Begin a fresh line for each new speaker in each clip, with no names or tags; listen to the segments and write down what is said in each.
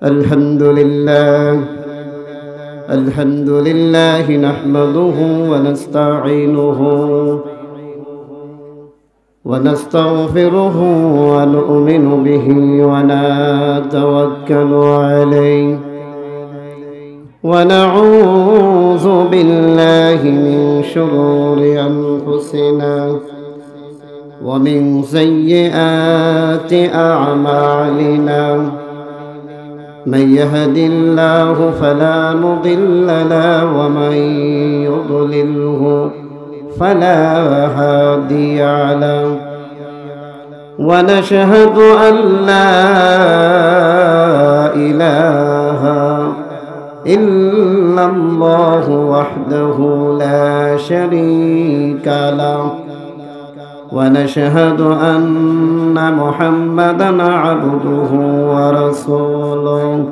الحمد لله نحمده ونستعينه ونستغفره ونؤمن به ونتوكل عليه ونعوذ بالله من شرور أنفسنا ومن سيئات أعمالنا من يهد الله فلا مضل له ومن يضلله فلا هادي له ونشهد أن لا إله إلا الله وحده لا شريك له ونشهد أن محمدًا عبده ورسوله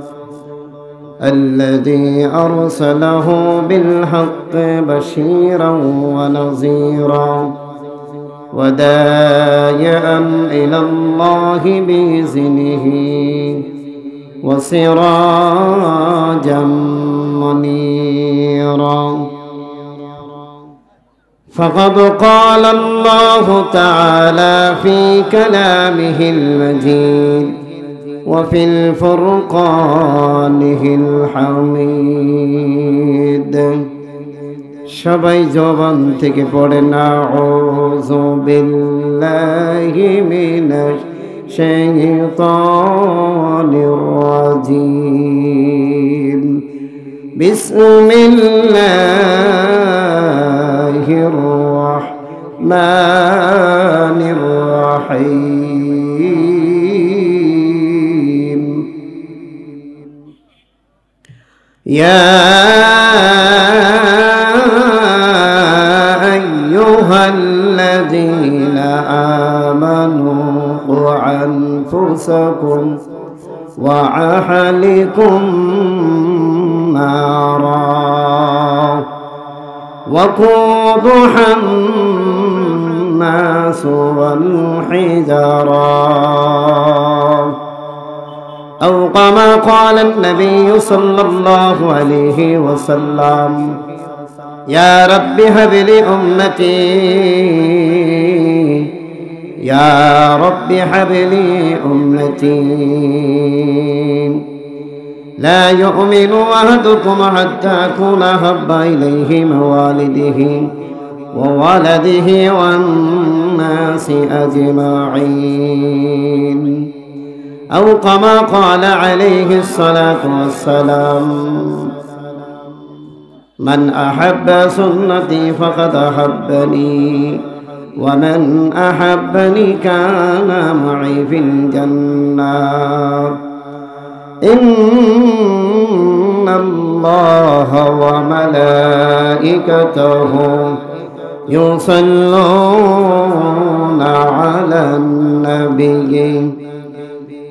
الذي أرسله بالحق بشيرا ونذيرا وداعيا إلى الله بإذنه وسراجا منيرا فقد قال الله تعالى في كلامه المجيد وفي الفرقانه الحميد সবাই জবান থেকে পড়েন আউযু বিল্লাহি মিনাশ শাইতানির রাজিম বিসমিল্লাহির রাহমানির রাহিম ইয়া আইয়ুহাল্লাযীনা আমানু qu আনফুসাকুম ওয়া আহলিকুম নারা وقودها الناس والحجارة أو كما قال النبي صلى الله عليه وسلم يا رب هب لي أمتي يا رب هب لي أمتي لا يؤمن أحدكم حتى أكون أحب إليه من والده وولده والناس أجمعين أو كما قال عليه الصلاة والسلام من أحب سنتي فقد أحبني ومن أحبني كان معي في الجنة إن الله وملائكته يصلون على النبي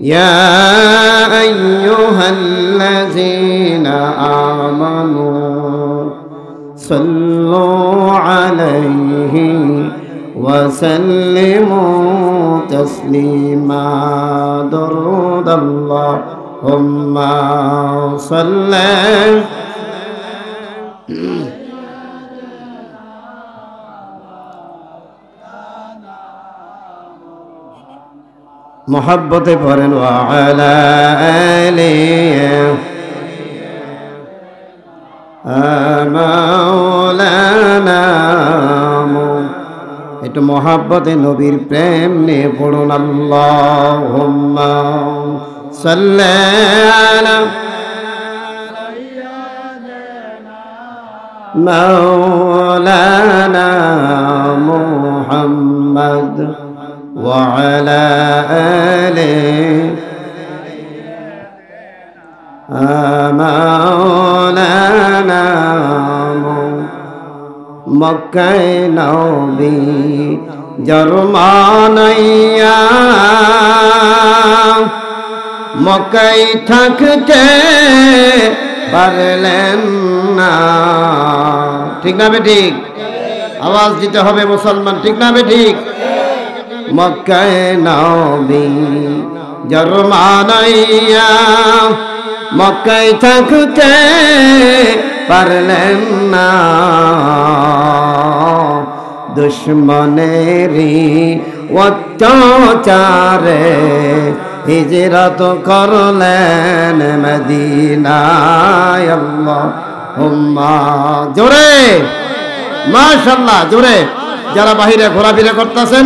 يا أيها الذين آمنوا صلوا عليه وسلموا تسليما درود الله اللهم صل محبت پڑھن وعلى آله مولانا একটু মোহাব্বতে নবীর প্রেম নিয়ে পড়ুন আল্লাহুম্মা সাল্লি আলা مولانا محمد وعلى آله مولانا মক্কায় নবী জরমানাইয়া মক্কায় থাকতে পারলেন না। ঠিক না বেঠিক? আওয়াজ দিতে হবে মুসলমান, ঠিক না বেঠিক? মক্কায় নবী জরমানাইয়া মক্কায় থাকতে পারলেন না, দুশ্মনেরই অত্যাচারে হিজরত করলেন মদিনায়। আল্লাহুম্মা জোরে মাশাআল্লাহ, জোরে। যারা বাহিরে ঘোরাফেরা করতেছেন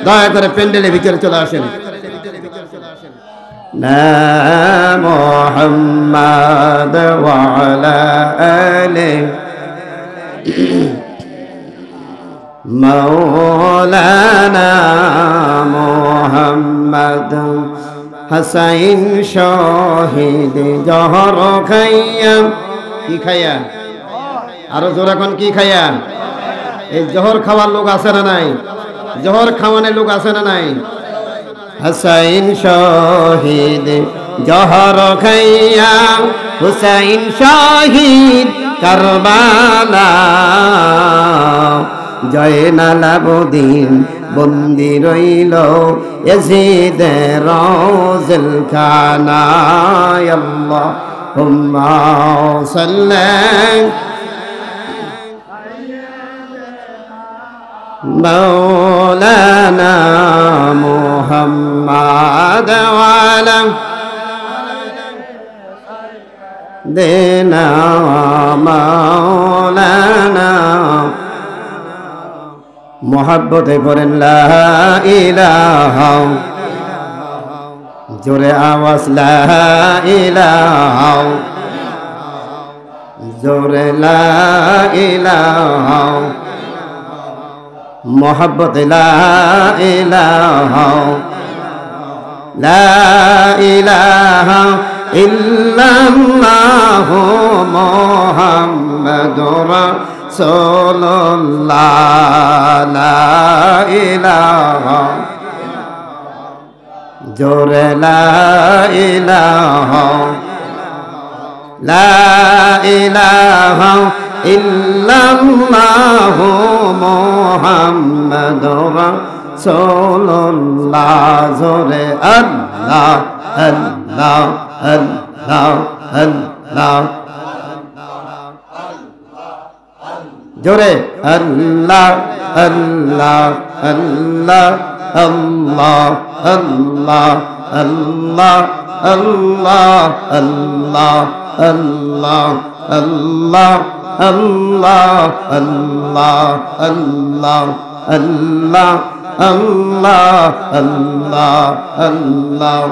দয়া করে প্যান্ডেলের ভিতরে চলে আসেন। না মুহাম্মাদ ওয়া আলা আলিহি মাওলানা মুহাম্মদ হাসাইন শহীদ জহর খাইয়া। কি খাইয়া? আরো জোরে কোন কি খাইয়া? এই জহর খাওয়ার লোক আছে না নাই? জহর খাওয়ানোর লোক আছে না নাই? হাসাইন শহীদ জহর খাইয়া, হুসাইন শহীদ কারবালা, জয়নাল আবেদিন বন্দি রইল ইয়াজিদের জেলখানায়। আল্লাহুম্মা সাল্লি মাওলানা মুহাম্মাদ ওয়া আলা দেনা মাওলানা। মোহাব্বতে পড়েন লা ইলাহা, জোরে আওয়াজ লা ইলাহা, জোরে লা ইলাহা, মোহাব্বতে লা ইলাহা, লা ইলাহা ইল্লাল্লাহু মুহাম্মাদুর রাসূলুল্লাহ। লা ইলাহা, জোরে লা ইলাহা, লা ইলাহা ইল্লাল্লাহু মুহাম্মাদুর রাসূলুল্লাহ। জোরে আল্লাহ আল্লাহ আল্লাহ আল্লাহ, জোরে আল্লাহ আল্লাহ আল্লাহ আল্লাহ আল্লাহ আল্লাহ আল্লাহ আল্লাহ আল্লাহ আল্লাহ আল্লাহ আল্লাহ আল্লাহ আল্লাহ আল্লাহ আল্লাহ আল্লাহ,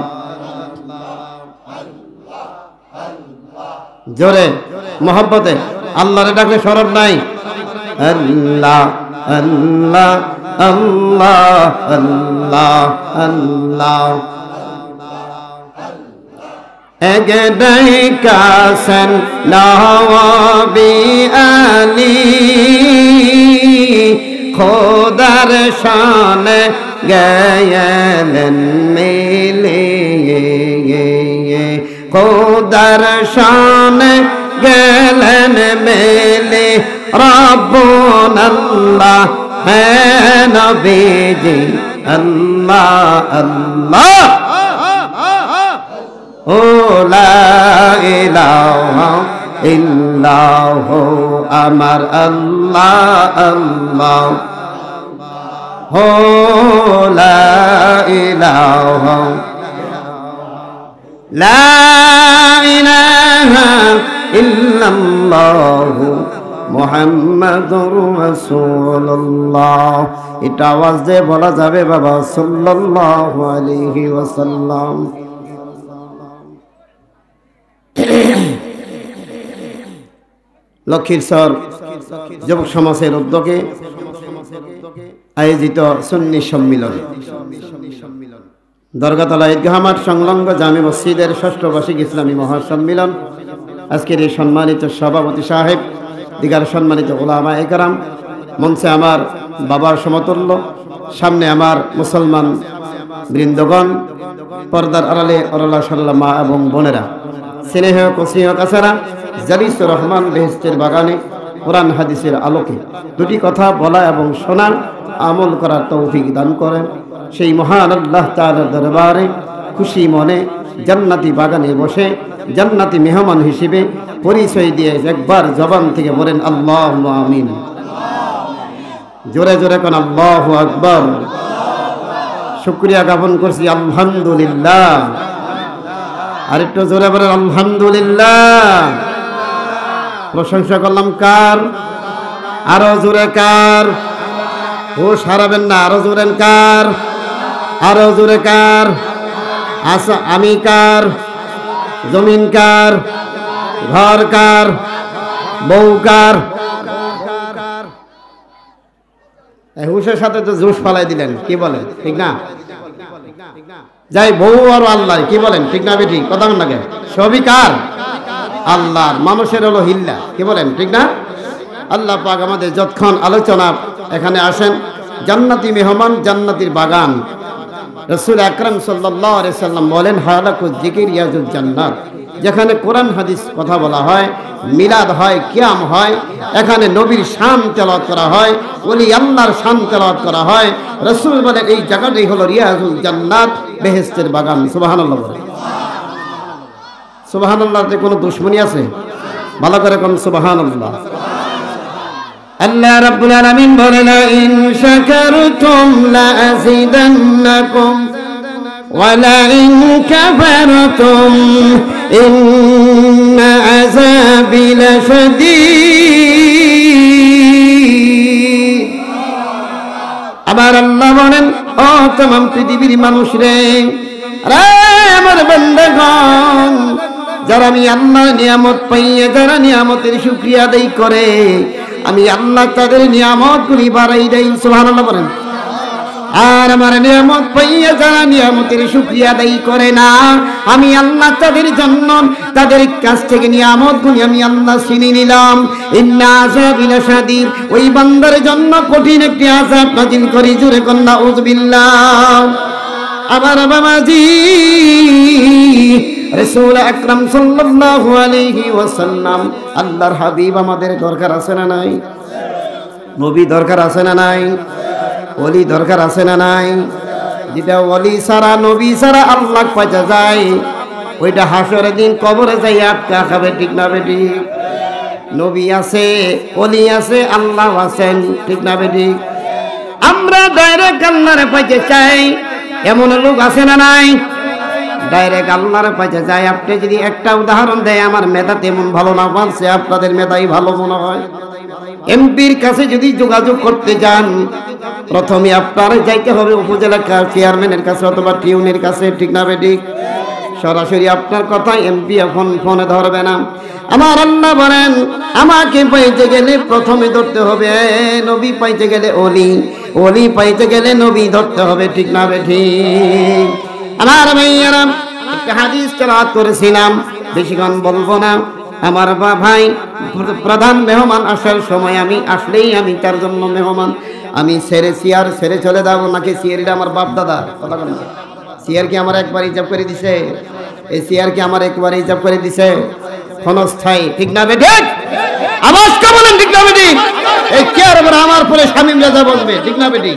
জোরে মোহাব্বতে আল্লাহরে ডাকলে শরম নাই। আল্লাহ আল্লাহ আল্লাহ আল্লাহ আল্লাহ, এগেদাই কাসেন নবী আলী, খোদার শানে গেলেন মিলিয়ে, খোদার শানে গেলেন মেলে, রব্বুন আল্লাহ হ্যাঁ নবীজি আল্লাহ আল্লাহ। ও লা ইলাহা ইল্লাহু আমার আল্লাহ আল্লাহ, ও লা ইলাহা লা ইলাহা ইল্লাল্লাহু মুহাম্মাদুর রাসূলুল্লাহ। এটা আওয়াজ দিয়ে বলা যাবে বাবা সাল্লাল্লাহু আলাইহি ওয়াসাল্লাম। লক্ষ্মীরচর যুবক সমাজের উদ্যোগে আয়োজিত সুন্নি সম্মিলন, দরগাতলা ঈদগাহ মাঠ সংলগ্ন জামে মসজিদের ষষ্ঠ বার্ষিক ইসলামী মহাসম্মিলন। আজকের এই সম্মানিত সভাপতি সাহেব, দিগার সম্মানিত উলামা একরাম, মঞ্চে আমার বাবার সমতুল্য, সামনে আমার মুসলমান বৃন্দগণ, পর্দার আড়ালে অরলা সরলা মা এবং বোনেরা, স্নেহ কসিহ কাছারা, জালিসুর রহমান বেহেশতের বাগানে কোরআন হাদিসের আলোকে দুটি কথা বলা এবং শোনার আমল করার তৌফিক দান করেন। সেই মহান আল্লাহ তাআলার দরবারে খুশি মনে জান্নাতি বাগানে বসে জান্নাতি মেহমান হিসেবে পরিচয় দিয়ে একবার জবান থেকে বলেন আল্লাহু আমিন। জোরে জোরে কোন আল্লাহু আকবার। শুকরিয়া জ্ঞাপন করছি আলহামদুলিল্লাহ। আরেকটু জোরে বলেন আলহামদুলিল্লাহ। প্রশংসা করলাম কার? আরো জোরে কার? হুঁশ হারাবেন না, আরো জোরে কার? আরো জোরে কার? আচ্ছা আমি কার? জমিন কার? ঘর কার? বউ কার? হুঁশের সাথে তো জুস ফালাই দিলেন, কি বলেন ঠিক না? যাই বউ আর আল্লাহ, কি বলেন ঠিক না? বেঠিক কথা বল না কেন? সবই কার? আল্লাহর। মানুষের হলো হিল্লা, কি বলেন ঠিক না? আল্লাহ পাক আমাদের যতক্ষণ আলোচনা এখানে আসেন, জান্নাতি মেহমান জান্নাতির বাগান। রাসূল আকরাম সাল্লাল্লাহু আলাইহি সাল্লাম বলেন হালাকুজ জিকির ইয়াজুল জান্নাত। যেখানে কোরআন হাদিস কথা বলা হয়, মিলাদ হয়, কিয়াম হয়, এখানে নবীর শান তেলাওয়াত করা হয়, ওলি আল্লাহর শান তেলাওয়াত করা হয়। রাসূল বলেন এই জায়গাটাই হলো রিয়াজুল জান্নাত, বেহেশতের বাগান। সুবহানাল্লাহ বলেন। সুবহানাল্লাহতে কোনো দুশমনী আছে? ভালো করে কোন সুবহানাল্লাহ। আল্লাহ রাব্বুল আলামিন বলেন ইন শাকারতুম লা আযিদান্নাকুম ওয়া লা ইন কাফারতুম ইন্না আযাবি লাশাদীদ। আবার আল্লাহ বলেন ও तमाम পৃথিবীর মানুষ রে, আরে আমার বান্দাগণ, যারা আমি আল্লাহর নিয়ামত পাইয়ে যারা নিয়ামতের শুকরিয়া আদায় করে, আমি আল্লাহ তাদের নিয়ামতগুলি বাড়াই দেই। সুবহানাল্লাহ বলেন। আর আমার নিয়ামত পাইয়ে যারা নিয়ামতের শুকরিয়া আদায় করে না, আমি আল্লাহ তাদের জন্য তাদের কাছ থেকে নিয়ামতগুলি আমি আল্লাহ ছিনিয়ে নিলাম। ইন্না আযাবি লাশাদীদ, ওই বান্দার জন্য কঠিন একটি আযাব নাযিল করি। জোরে কোন নাউযুবিল্লাহ। আমার বাবাজি রাসূল আকরাম সাল্লাল্লাহু আলাইহি ওয়াসাল্লাম আল্লাহর হাবিব আমাদের দরকার আছে না নাই? নবী দরকার আছে না নাই? ওলি দরকার আছে না নাই? যেটা ওলি ছাড়া নবী ছাড়া আল্লাহ পাওয়া যায়, ওইটা হাসরের দিন কবরে যাই আটকা খাবে, ঠিক না বেটি? নবী আছে, ওলি আছে, আল্লাহ আছেন, ঠিক না বেটি? আমরা ডাইরেক্ট আল্লাহরে পাইতে চাই, এমন লোক আছে না নাই? ডাইরেক্ট আল্লাহরে পাইতে যায়। আপনি যদি একটা উদাহরণ দেয়, আমার মেধা তেমন ভালো না পারছে, আপনাদের মেধাই ভালো মনে হয়। এমপির কাছে যদি যোগাযোগ করতে যান, প্রথমে আপনার যাইতে হবে উপজেলা চেয়ারম্যানের কাছে অথবা টিউনের কাছে, ঠিক না বেটি? সরাসরি আপনার কথা এমপি এখন ফোনে ধরবে না। আমার আল্লাহ বলেন আমাকে পাইতে গেলে প্রথমে ধরতে হবে নবী, পাইতে গেলে অলি, অলি পাইতে গেলে নবী ধরতে হবে, ঠিক না বেটি? আমার ভাইয়ারা, একটা হাদিস তেলাওয়াত করেছিলাম, বেশিক্ষণ বলবো না। আমার ভাই প্রধান মেহমান আসার সময় আমি আসলেই আমি তার জন্য মেহমান। আমি চেয়ার ছেড়ে চলে যাবো নাকি? চেয়ারটা আমার বাপ দাদা, কথা বলেন। চেয়ার কি আমার একবার ইজাব করে দিছে? এই চেয়ার কি আমার একবার ইজাব করে দিছে? ক্ষণস্থায়ী, ঠিক না বেটি? আওয়াজ কে বলেন ঠিক না বেটি? এই চেয়ার আবার আমার পরে শামীম রাজা বলবে, ঠিক না বেটি?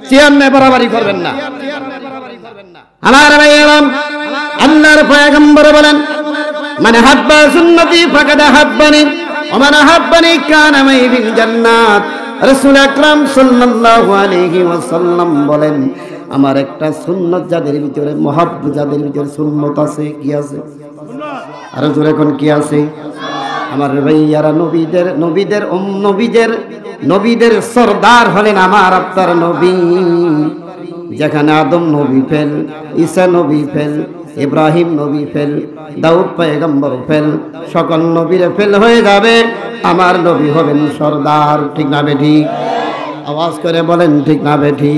চেয়ার নিয়ে বাড়াবাড়ি করবেন না। আমার ভাইয়েরা, আল্লাহর পয়গম্বর বলেন মানে হাব্বা সুন্নতি ফাকাদ হাব্বানি ওয়া মান হাব্বানি কানা মাই ফিল জান্নাত। রাসূল আকরাম সাল্লাল্লাহু আলাইহি ওয়াসাল্লাম বলেন আমার একটা সুন্নাত যাদের ভিতরে, মুহাব্বত যাদের ভিতরে সুন্নাত আছে, কি আছে? আর জোরে কোন কি আছে? আমার ভাইয়ারা, নবীদের সরদার হলেন আমার আপনার নবী। যেখানে আদম নবী ফেল, ঈসা নবী ফেল, ইব্রাহিম নবী ফেল, দাউদ পয়গম্বর ফেল, সকল নবীরে ফেল হয়ে যাবে, আমার নবী হবেন সরদার, ঠিক না বেটি? আওয়াজ করে বলেন ঠিক না বেটি?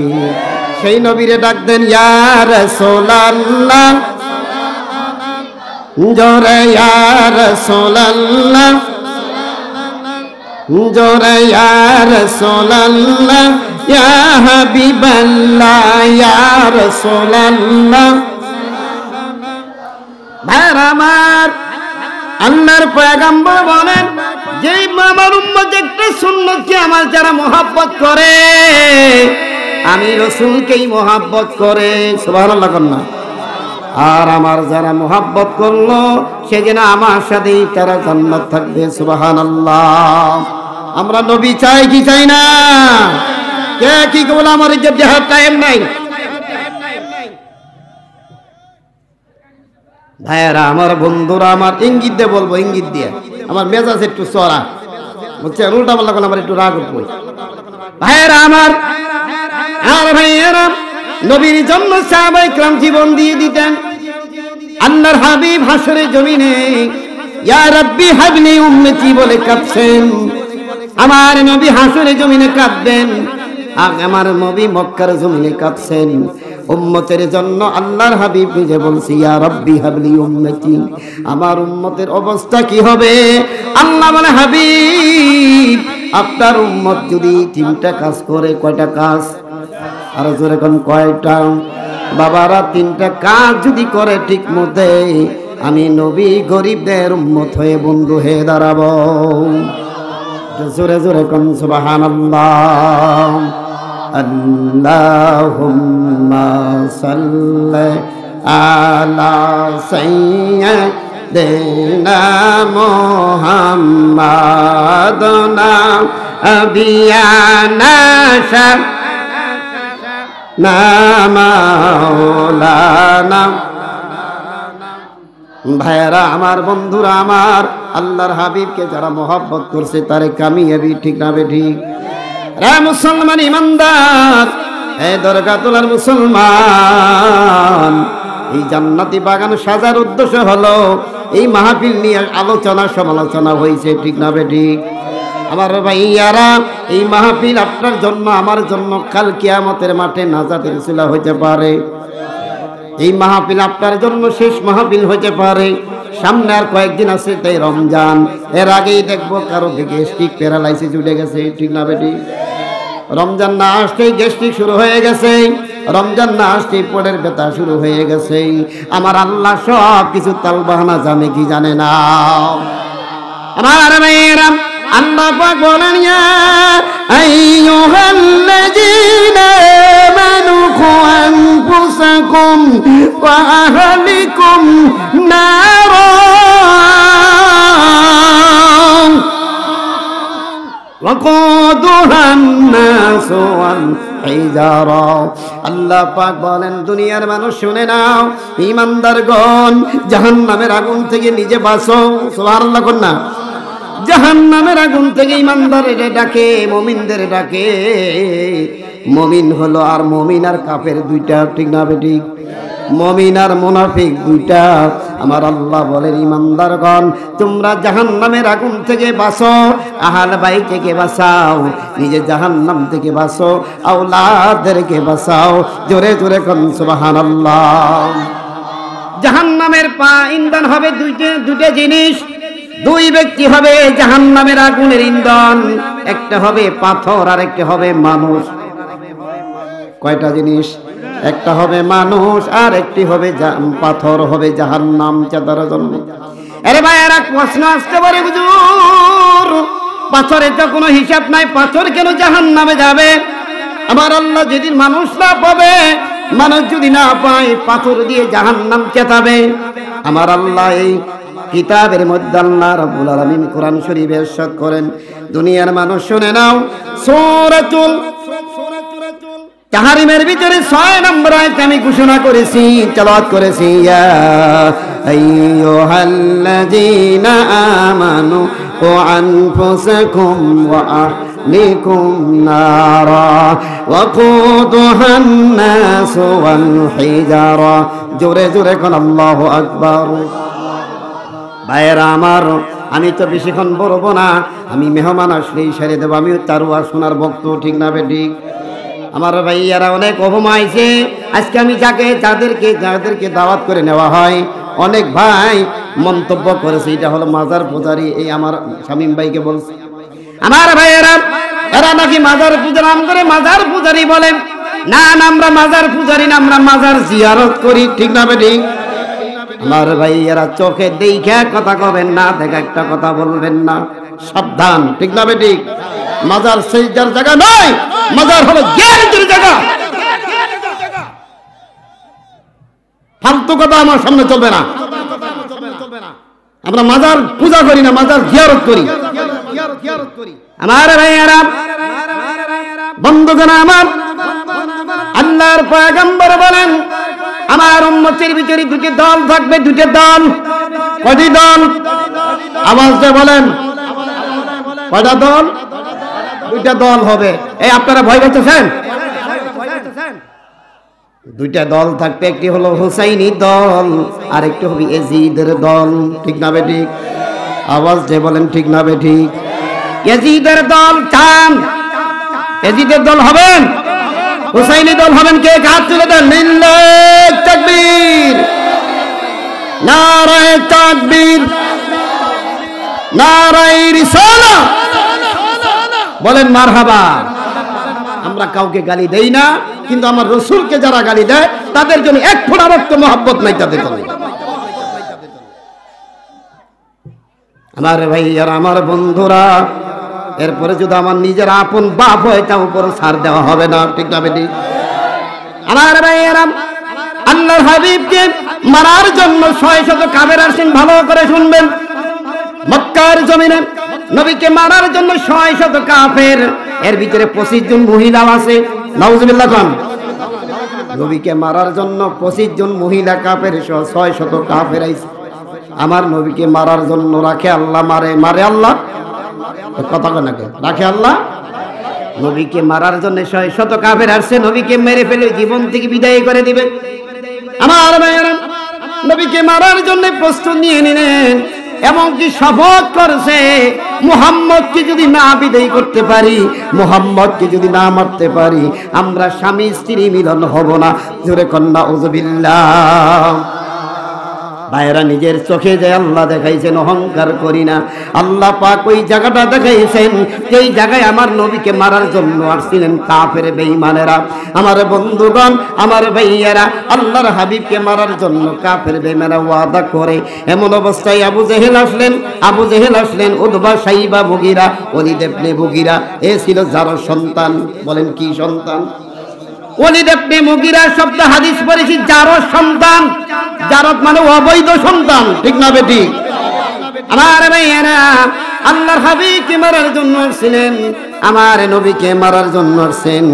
সেই নবীরে ডাক দেন ইয়া রাসূলুল্লাহ, জোরে ইয়া রাসূলুল্লাহ, জোরে ইয়া রাসূলুল্লাহ, ইয়া হাবিবাল্লাহ, ইয়া রাসূলুল্লাহ। ভাইরা আমার, আল্লাহর পয়গম্বর বলেন যেই আমার উম্মত একটা সুন্নতকে আমার যারা মহব্বত করে, আমি রাসূলকেই মহব্বত করে। সুবহানাল্লাহ কন্যা। আর আমার যারা মোহাব্বত করলো সেদিন আমার সাথেই তারা জান্নাত থাকবে। সুবহানাল্লাহ। আমরা নবী চাই কি চাই না? কে কি বলে আমার ইজ্জত দেওয়ার টাইম নাই। ভাইয়েরা আমার, বন্ধুরা আমার, ইঙ্গিত দিয়ে বলবো, ইঙ্গিত দিয়ে। আমার মেজাজ একটু চড়া, বুঝছেন? উল্টা পাল্টা করলে আমার একটু রাগ উঠবো। ভাইয়েরা আমার আর ভাইয়েরা, নবীর জন্য সাহাবায়ে কেরাম জীবন দিয়ে দিতেন। আল্লাহর হাবিব হাসরের জমিনে ইয়া রাব্বি হাবলি উম্মতি বলে কাঁদছেন। আমার নবী হাসরের জমিনে কাঁদবেন, আমার নবী মক্কার জমিনে কাঁদছেন উম্মতের জন্য। আল্লাহর হাবিব নিজে বলছে ইয়া রাব্বি হাবলি উম্মতি, আমার উম্মতের অবস্থা কি হবে? আল্লাহ বলে হাবিব, আপনার উম্মত যদি তিনটা কাজ করে। কয়টা কাজ? আর জোরে কোন কয়টা? বাবারা, তিনটা কাজ যদি করে ঠিক মতে, আমি নবী গরিবদের উম্মত হয়ে বন্ধু হয়ে দাঁড়াবো। জোরে জোরে কোন সুবহানাল্লাহ। আল্লাহুম্মা সাল্লি আলা সাইয়্যিদিনা মুহাম্মাদিনা আবিয়ানা মাওলানা। ভাইয়েরা আমার, বন্ধুরা আমার, আল্লাহর হাবিবকে যারা মোহাব্বত করছে তারে কামিয়াবি, ঠিক না বেঠিক? রে মুসলমান ইমানদার, এই দরগা তোলার মুসলমান, এই জান্নাতি বাগান সাজার উদ্দেশ্য হলো এই মাহফিল নিয়ে আলোচনা সমালোচনা হয়েছে, ঠিক না বেঠিক? আমার ভাইয়ারা, এই মাহফিল আপনার জন্য আমার জন্য কাল কিয়ামতের মাঠে নাজাতের উসিলা হইতে পারে। এই মাহফিল আপনার জন্য শেষ মাহফিল হইতে পারে। সামনে আর কয়েকদিন আছে, তাই রমজান। এর আগেই দেখবো কারো দিকে গ্যাস্ট্রিক প্যারালাইসিস উঠে গেছে, ঠিক না বেটি? রমজান না আসতেই গ্যাস্ট্রিক শুরু হয়ে গেছে, রমজান না আসতেই পড়ের ব্যথা শুরু হয়ে গেছে। আমার আল্লাহ সব কিছু তালবাহানা জানে কি জানে না? আমার ভাইয়েরা, আল্লাহ পাক বলেন ইয়া আইয়ুহাল্লাযীনা আমানু কু আনফুসাকুম ওয়া আহলিকুম নারা ওয়াকুদুহান নাসু ওয়াল হিজারা। আল্লাহ পাক বলেন দুনিয়ার মানুষ শুনে নাও, ঈমানদারগণ জাহান্নামের আগুন থেকে নিজে বাঁচো। সুবহানাল্লাহ কন্যা। জাহান্নামের আগুন থেকে ঈমানদারের ডাকে, মুমিনদের ডাকে। মুমিন হলো আর মুমিন আর কাফের দুইটা, ঠিক না বেঠিক? মুমিন আর মুনাফিক দুইটা। আমার আল্লাহ বলেন ঈমানদারগণ তোমরা জাহান্নামের আগুন থেকে বাঁচো, আহল বাইত থেকে বাঁচাও, নিজে জাহান্নাম থেকে বাঁচো, আওলাদদেরকে বাঁচাও। জোরে জোরে কোন সুবহানাল্লাহ। জাহান্নামের ইন্ধন হবে দুইটা জিনিস। দুই ব্যক্তি হবে জাহান্নামের আগুনের ইন্ধন, একটা হবে পাথর আর একটা হবে মানুষ। কয়টা জিনিস? একটা হবে মানুষ আর একটি হবে পাথর, হবে জাহান্নাম চাঁদার জন্য। আরে ভাই, আর এক প্রশ্ন আসতে পারে, হুজুর পাথরের তো কোনো হিসাব নাই, পাথর কেন জাহান্নামে যাবে? আমার আল্লাহ যেদিন মানুষ না পাবে, মানুষ যদি না পায়, পাথর দিয়ে জাহান্নাম চেতাবে। আমার আল্লাহ এই কিতাবের মধ্যে আল্লাহ রাব্বুল আলামিন কোরআন শরীফে ইরশাদ করেন, দুনিয়ার মানুষ শুনে নাও, সূরাতুল তাহরিমের ভিতরে 6 নম্বর আয়াত আমি ঘোষণা করেছি, তেলাওয়াত করেছি, ইয়া আইয়ুহাল্লাযীনা আমানু কু আনফুসাকুম ওয়া আহলিকুম নারা ওয়াকুদুহান নাসু ওয়াল হিজারা। জোরে জোরে কোন আল্লাহু আকবার। ভাইয়েরা আমার, আমি তো বেশিক্ষণ বলবো না, আমি মেহমান আসলেই সেরে দেবো। আমিও তারুয়া শোনার ভক্ত, ঠিক না বেঠিক? আমার ভাইয়ারা অনেক অপমাইছে আজকে। আমি যাদেরকে দাওয়াত করে নেওয়া হয়, অনেক ভাই মন্তব্য করেছে এটা হলো মাজার পূজারি। এই আমার শামীম ভাইকে বলছে, আমার ভাইয়েরা এরা নাকি মাজার পূজার নাম করে মাজার পূজারি বলে। না, আমরা মাজার পূজারি না, আমরা মাজার জিয়ারত করি, ঠিক না বেঠিক? আমার ভাইয়েরা চোখে দেখে কথা কবেন না, দেখা একটা কথা বলবেন না, সাবধান, ঠিক না বেঠিক? মাজার সিজদার জায়গা নয়, মাজার হলো জ্ঞানের জায়গা। ফালতু কথা আমার সামনে চলবে না। আমরা মাজার পূজা করি না, মাজার জিয়ারত করি। আমার ভাইয়েরা, বন্ধুগণ আমার, আল্লাহর পয়গম্বর বলেন আমার উম্মতের ভিতরে দুটি দল থাকবে, দুটি দল। কয়টি দল? আওয়াজ দিয়ে বলেন, কয়টা দল? দুইটা দল হবে। এই আপনারা ভয় পাচ্ছেন? দুইটা দল থাকবে, একটি হলো হুসাইনি দল আর একটি হবে ইয়াজিদের দল। ঠিক না বেঠিক? আওয়াজ দিয়ে বলেন ঠিক না বেঠিক? ইয়াজিদের দল চান? ইয়াজিদের দল হবেন? হুসাইনি দল হবেন? কে হাত তুলে দেন? লিল্লাহ তাকবীর, নারায়ে তাকবীর, নারায়ে রিসালাহ, বলেন মারহাবা। আমরা কাউকে গালি দেই না, কিন্তু আমার রাসূলকে যারা গালি দেয় তাদের জন্য এক ফোঁটা রক্ত মহব্বত নাই তাদের জন্য। আমার ভাইয়ারা, আমার বন্ধুরা, এরপরে যদি আমার নিজের আপন বাপ হয় তার উপরে ছাড় দেওয়া হবে না। ঠিক না বেটি? আমার ভাইয়ারা, আল্লাহর হাবিবকে মারার জন্য ৬০০ কাফের আসেন। ভালো করে শুনবেন, মক্কার জমিনে নবীকে মারার জন্য ৬০০ কাফের, এর ভিতরে ২৫ জন মহিলাও আছে। নাউজুবিল্লাহ খান। নবীকে মারার জন্য ২৫ জন মহিলা কাফের ৬০০ কাফের আইছে। আমার নবীকে মারার জন্য রাখে আল্লাহ, মারে আল্লাহ। কথা কয় নাকি? রাখে আল্লাহ। নবীকে মারার জন্য ৬০০ কাফের আসছে, নবীকে মেরে ফেলে জীবন থেকে বিদায় করে দিবে। আমার ভাইয়েরা, নবীকে মারার জন্য প্রস্তুত নিয়ে নিলেন, এমনকি শপথ করছে মুহাম্মদকে যদি না বিদায় করতে পারি, মুহাম্মদকে যদি না মারতে পারি, আমরা স্বামী স্ত্রী মিলন হব না। জোরে কন্যা উযুবিল্লাহ। ভাইরা, নিজের চোখে যে আল্লাহ দেখাইছেন, অহংকার করি না। আল্লাহ পাক ওই জায়গাটা দেখাইছেন যেই জায়গায় আমার নবীকে মারার জন্য আসছিলেন কাফের বেঈমানেরা। আমার বন্ধুগণ, আমার ভাইয়েরা, আল্লাহর হাবিবকে মারার জন্য কাফের বেঈমানেরা ওয়াদা করে। এমন অবস্থায় আবু জেহেল আসলেন, উতবা, সাইবা, মুগীরা, ওলীদ ইবনে মুগীরা। এ ছিল যার সন্তান। বলেন কি সন্তান? ওলীদ ইবনে মুগীরা শব্দ হাদিস পড়েছি যারর সন্তান। জারত মানে অবৈধ সন্তান। ঠিক না বেটি? আমার ভাইয়েরা, আল্লাহর হাবিবকে মারার জন্য আসছিলেন, আমার নবীকে মারার জন্য আসছেন।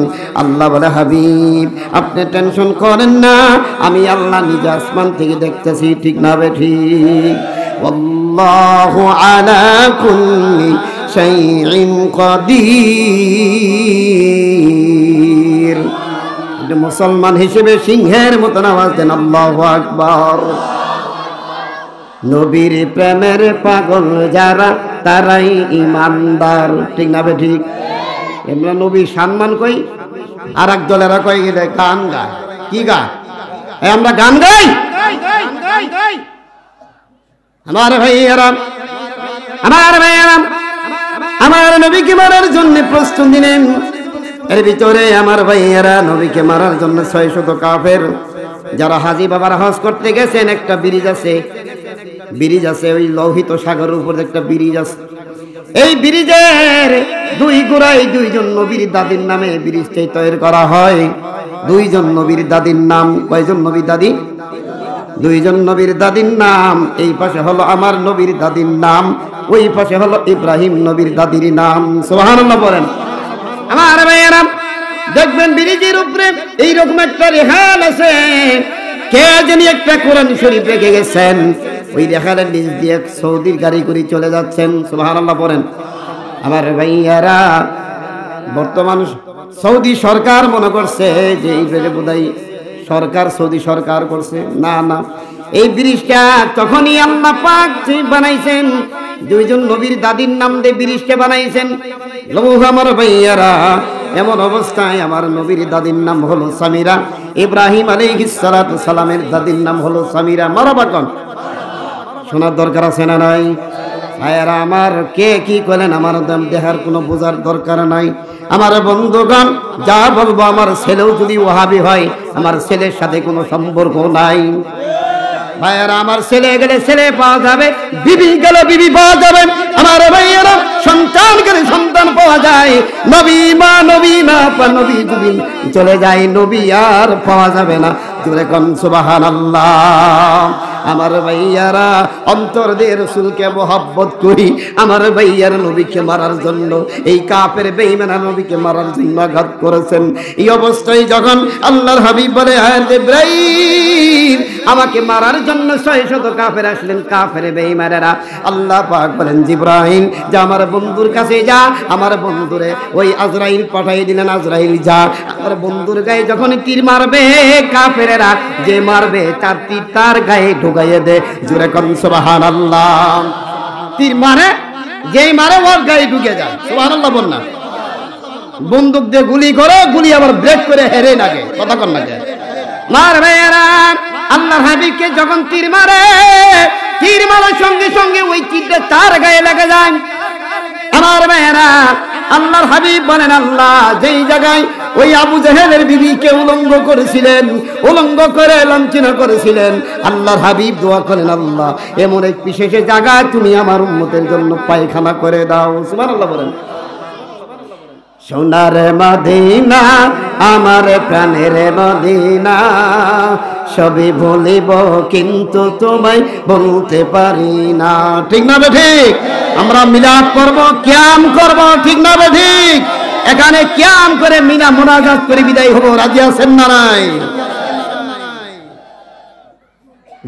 আল্লাহ বলে, হাবিব আপনি টেনশন করেন না, আমি আল্লাহ নিজে আসমান থেকে দেখতেছি। ঠিক না বেটি? আল্লাহু আলা কুল্লি শাইইন কাদির। মুসলমান হিসেবে সিংহের মতন আওয়াজ দেন, আল্লাহু আকবার। নবীর প্রেমের পাগল যারা, তারাই ইমানদার। ঠিক না বে ঠিক? এমরা নবীর সম্মান কই, আর এক দলেরা কই গেলে গান গায়। কি গায়? আমরা গান গাই। আমার ভাইয়েরা, আমার নবীকে মারার জন্য প্রস্তুত নিলেন। এর ভিতরে আমার ভাইয়েরা, নবীকে মারার জন্য ৬০০ কাফের যারা হাজী বাবার হজ করতে গেছেন। একটা ব্রিজ আছে, ওই লোহিত সাগরের উপর একটা ব্রিজ আছে। এই ব্রিজের দুই গোড়ায় দুইজন নবীর দাদির নামে ব্রিজটাই তৈরি করা হয়। দুইজন নবীর দাদির নাম। কয়জন নবীর দাদি? দুইজন নবীর দাদির নাম। এই পাশে হলো আমার নবীর দাদির নাম, ওই পাশে হলো ইব্রাহিম নবীর দাদির নাম। সুবহানাল্লাহ বলেন। আমার ভাইয়েরা, দেখবেন ব্রিজের উপরে এইরকম একটা রেখাল আছে। কে জানি একটা কোরআন শরীফ রেখে গেছেন, ওই রেখালের নিচ দিয়ে সৌদির গাড়ি করে চলে যাচ্ছেন। সুবহানাল্লাহ বলেন। আমার ভাইয়ারা, বর্তমান সৌদি সরকার মনে করছে যে এই বোধহয় সরকার, সৌদি সরকার করছে। না, এই ব্রিজটা তখনই আল্লাহ পাক বানাইছেন, দুইজন নবীর দাদির নাম দিয়ে ব্রিজটা বানাইছেন। আমার ভাইয়ারা, এমন অবস্থায় আমার নবীর দাদির নাম হলো সামিরা, ইব্রাহিম আলাইহিস সালাতু সালামের দাদির নাম হলো সামিরা। মারহাবা কোন? শোনার দরকার আছে না নাই? ভাইয়ারা আমার, কে কি করেন আমার দেখার কোনো বোঝার দরকার নাই। আমার বন্ধুগণ, যা বলবো, আমার ছেলেও যদি ওয়াহাবি হয়, আমার ছেলের সাথে কোনো সম্পর্ক নাই। ভাইয়ারা, আমার ছেলে গেলে ছেলে পাওয়া যাবে, বিবি গেলে বিবি পাওয়া যাবে। আমার ভাইয়ারা, সন্তান গেলে সন্তান পাওয়া যায়। নবী মা নবী যদি চলে যায়, নবী আর পাওয়া যাবে না। জোরে কোন সুবহানাল্লাহ। আমার ভাইয়ারা অন্তর দিয়ে রাসূলকে মহব্বত করি, আমার ভাইয়ার নবীকে মারার জন্য এই কাফের বেঈমান নবীকে মারার জন্য আঘাত করেছেন। এই অবস্থায় যখন আল্লাহর হাবিব বলে হে জিবরাইল আমাকে মারার জন্য 600 কাফের আসলেন, কাফের বেঈমানেরা। আল্লাহ পাক বলেন জিবরাইল যা আমার বন্ধুর কাছে যা, আমার বন্ধুরে ওই আজরাইল পাঠিয়ে দিলেন, আজরাইল যা আমার বন্ধুর গায়ে যখন তীর মারবে কাফেরেরা, যে মারবে তার তীর তার গায়ে ঢুকাইয়ে দে। জোরে কোন সুবহানাল্লাহ। তীর মারে, যেই মারে ওর গায়ে ঢুকে যায়। সুবহানাল্লাহ বল না। বন্দুক দিয়ে গুলি করে, গুলি আবার ব্রেক করে হেরে লাগে, কথা কর না যায় মারবে এরা। আল্লাহর হাবিবকে যখন তীর মারে, তীর মারার সঙ্গে সঙ্গে ওই তীরটা তার গায়ে লেগে যায়। আমার ভাইয়েরা আল্লাহর হাবিব বলেন আল্লাহ যেই জায়গায় ওই আবু জেহেলের বিবিকে উলঙ্গ করেছিলেন, উলঙ্গ করে লাঞ্ছনা করেছিলেন, আল্লাহর হাবিব দোয়া করেন আল্লাহ এমন এক বিশেষ জায়গায় তুমি আমার উম্মতের জন্য পায়খানা করে দাও। সুবহানাল্লাহ বলেন। সোনার মদিনা আমার প্রাণের মদিনা, সবই ভুলিব কিন্তু তোমায় বলতে পারি না। ঠিক না ঠিক? আমরা মিলাদ করব, কিয়াম করব, ঠিক না ঠিক? এখানে কিয়াম করে মিনা মুনাজাত করে বিদায় হব, রাজি আছেন না নাই?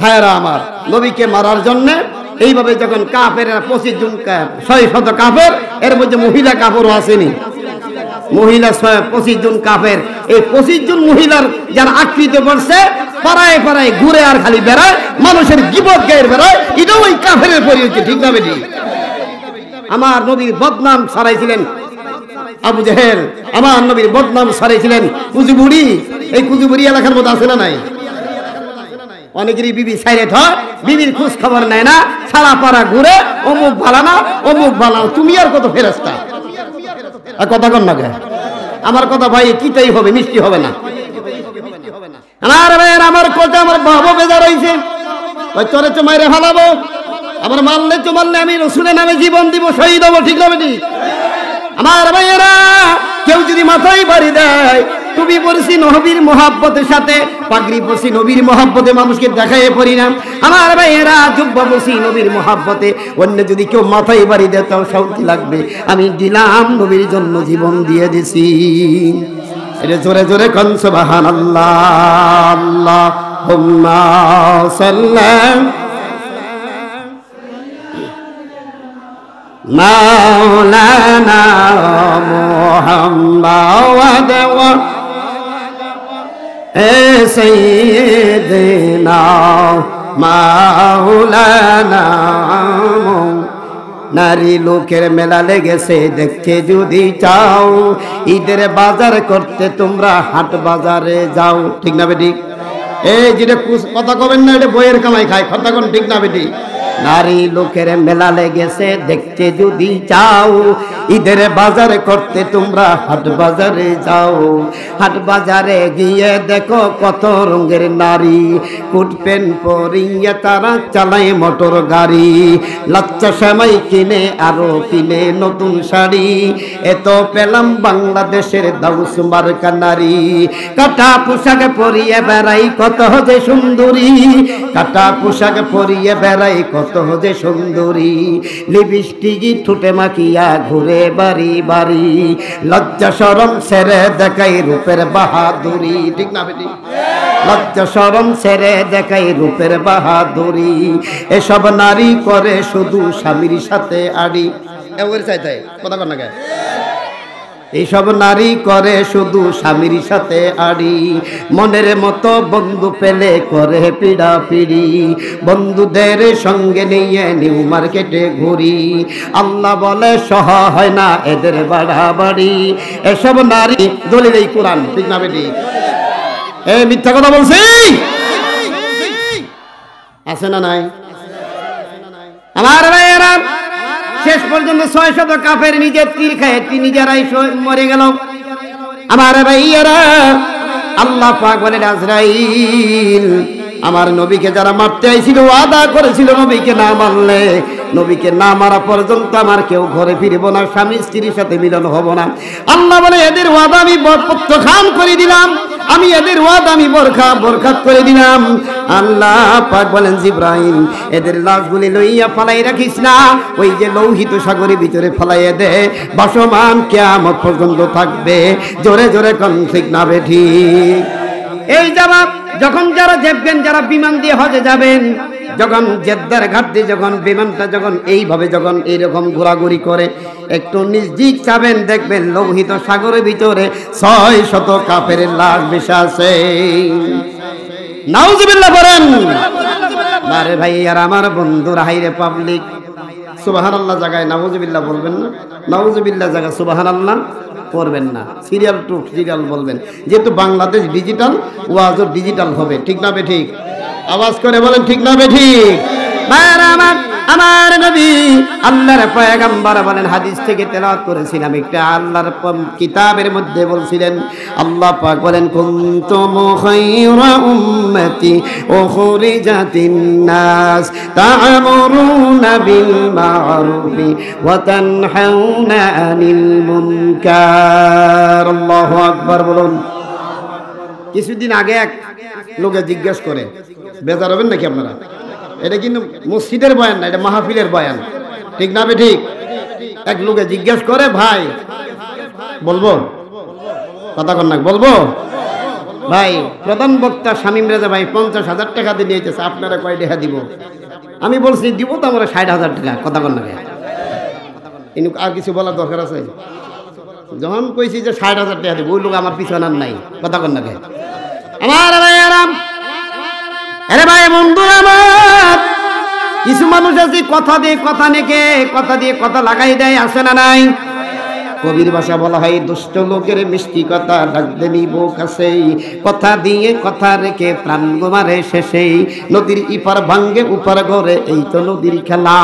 ভাইরা আমার, নবীকে মারার জন্য এইভাবে যখন কাফের 25 জন 600 কাফের, এর মধ্যে মহিলা কাফেরও আসেনি। মহিলা 25 জন কাফের, এই 25 জন মহিলার যারা আকৃতি করছে পাড়ায় পাড়ায় ঘুরে আর খালি বেড়ায়, মানুষের গিবত গায়ের বেড়ায়, এটাও ওই কাফেরের পরিচয়। ঠিক না বেটি? আমার নবীর বদনাম ছড়াইছিলেন আবু জেহেল, আমার নবীর বদনাম ছড়াইছিলেন কুজুবুড়ি। এই কুজুবুড়ি এলাকার মধ্যে আছে না নাই? অনেকেরই বিবি সাইরেট হয়, বিবির খোঁজ খবর নেয় না, সারা পাড়া ঘুরে অমুক বালানা অমুক বালানা। তুমি আর কত ফেরেস্তা, কথা কন না। আমার কথা ভাই কিটাই হবে, মিষ্টি হবে না। আমার ভাইয়ের আমার কথা আমার বাবা বেজার হয়েছে, ওই তোরে তো মাইরে ফেলাবো, আমার মারলে তো মারলে আমি রসুলের নামে জীবন দিব, শহীদ হবো। ঠিক না বেটি? আমার ভাইয়েরা কেউ যদি মাথায় বাড়ি দেয়, তুমি পড়ছি নবীর মহাব্বতের সাথে, পাগড়ি পড়ছি নবীর মহাব্বতে, মানুষকে দেখায় পড়ি না। আমার ভাইয়েরা জুব্বা পড়ছি নবীর মহাব্বতে, অন্য যদি কেউ মাথায় বাড়ি দেয় তাও শান্তি লাগবে। আমি দিলাম নবীর জন্য জীবন দিয়ে দিছি। এটা জোরে জোরে কোন সুবহানাল্লাহ। আল্লাহুম্মা সাল্লাম মাওলানা মুহাম্মাদ ওয়া সাইয়্যিদিনা মাওলানা। নারী লোকের মেলা লেগেছে দেখতে যদি চাও, ঈদের বাজার করতে তোমরা হাট বাজারে যাও। ঠিক না বেটি? এই যেটা কথা কবেন না, এটা বইয়ের কামাই খায়, কথা কোন ঠিক না বেটি? নারী লোকের মেলা লেগেছে দেখতে যদি চাও, ঈদের বাজার করতে তোমরা হাট বাজারে যাও। হাট বাজারে গিয়ে দেখো কত রঙের নারী, কোট প্যান্ট পরিয়ে তারা চালায় মোটর গাড়ি, লাচ্চা সেমাই কিনে আরো কিনে নতুন শাড়ি। এত পেলাম বাংলাদেশের দাউস মার্কা নারী, কাটা পোশাক পরিয়ে বেড়াই কত যে সুন্দরী, কাটা পোশাক পরিয়ে বেড়াই কত যে সুন্দরী। লিপস্টিক ঠোঁটে মাখিয়া ঘুরে বাড়ি বাড়ি, লজ্জা শরম ছেড়ে দেখাই রূপের বাহাদুরি। ঠিক না বেটি? লজ্জা শরম ছেড়ে দেখাই রূপের বাহাদুরি। এসব নারী করে শুধু স্বামীর সাথে আড়ি। কথা কর না কে? এইসব নারী করে শুধু স্বামীর সাথে আড়ি, মনের মতো বন্ধু পেলে করে পিড়া পিড়ি, বন্ধুদের সঙ্গে নিয়ে নিউ মার্কেটে ঘুরি। আল্লাহ বলে সহ হয় না এদের বাড়াবাড়ি। এসব নারী দলিল এই কোরআন। ঠিক না বেটি? এই মিথ্যা কথা বলছি আছে না নাই? আমার ভাইয়েরা শেষ পর্যন্ত 600 কাফের নিজের তীর খায় নিজেরাই মরে গেল। আমার ভাইয়েরা আল্লাহ পাক বলেন আজরাইল আমার নবীকে যারা মারতে আইছিল ওয়াদা করেছিল নবীকে না মারলে, নবীকে না মারা পর্যন্ত আমার কেউ ঘরে ফিরবো না, স্বামী স্ত্রীর সাথে মিলন হব না। আল্লাহ বলে এদের ওয়াদা আমি প্রত্যাখ্যান করে দিলাম। আমি এদের ওয়াদ আমি বরখাত করে দিলাম। আল্লাহ পাক বলেন জিবরাইল এদের লাশগুলি লইয়া ফালাই রাখিস না, ওই যে লোহিত সাগরের ভিতরে ফালাইয়া দে, ভাসমান কিয়ামত পর্যন্ত থাকবে। জোরে জোরে কোন ঠিক না বেঠি? এই জবাব যখন যারা দেখবেন, যারা বিমান দিয়ে হজে যাবেন, যখন জেদ্দার ঘাট দিয়ে যখন বিমানটা যখন এইভাবে যখন এইরকম ঘোরাঘুরি করে, একটু নির্দিক চাবেন, দেখবেন লোহিত সাগরের ভিতরে 600 কাফেরের লাশ ভেসে আছে। নাউজুবিল্লাহ বলেন। আরে ভাই আর আমার বন্ধুরা, হাইরে পাবলিক, সুবহানাল্লাহ জায়গায় নাউজুবিল্লাহ বলবেন না, নাউজুবিল্লাহ জায়গায় সুবহানাল্লাহ করবেন না। সিরিয়াল টু সিরিয়াল বলবেন, যেহেতু বাংলাদেশ ডিজিটাল, ওয়াজও ডিজিটাল হবে। ঠিক না বে ঠিক? আওয়াজ করে বলেন ঠিক না বে ঠিক? আমার নবী আল্লাহর পয়গম্বর বলেন, হাদিস থেকে তেলাওয়াত করেছিলাম একটা, আল্লাহর কিতাবের মধ্যে বলছিলেন, আল্লাহ পাক বলেন কুনতুম খায়রা উম্মতি উখরিজাতিন নাস তা'মুরুনা বিল মা'রুফি ওয়া তানহাউনা আনিল মুনকার। আল্লাহু আকবার বলুন। কিছুদিন আগে এক লোকে জিজ্ঞেস করে, বেজার হবেন নাকি আপনারা? এটা কিন্তু মসজিদের বয়ান না, এটা মাহফিলের বয়ান। ঠিক না বে ঠিক? এক লোকে জিজ্ঞেস করে, ভাই বলবো কথা কন না, বলবো ভাই প্রধান বক্তা শামীম রেজা ভাই 50,000 টাকা দিয়ে নিয়েছে, আপনারা কয় টাকা দিব? আমি বলছি দিব তো আমরা 60,000 টাকা। কথা কন না, আর কিছু বলার দরকার আছে? যখন কইছি যে 60,000 টাকা দিব, ওই লোক আমার পিছনে আর নাই। কথা কন না আমার ভাই আরাম। আরে ভাই বন্ধু আমার, কিছু মানুষ আছে কথা দিয়ে কথা নেকে, কথা দিয়ে কথা লাগাই দেয়, আসে না নাই? কবির ভাষা বলা হয়, দুষ্ট লোকের মিষ্টি কথা ডাকতে নিব কাছেই, কথা দিয়ে কথা রেখে প্রাণ গোমারে শেষেই, নদীর ইপার ভাঙ্গে উপার ঘরে, এই তো নদীর খেলা,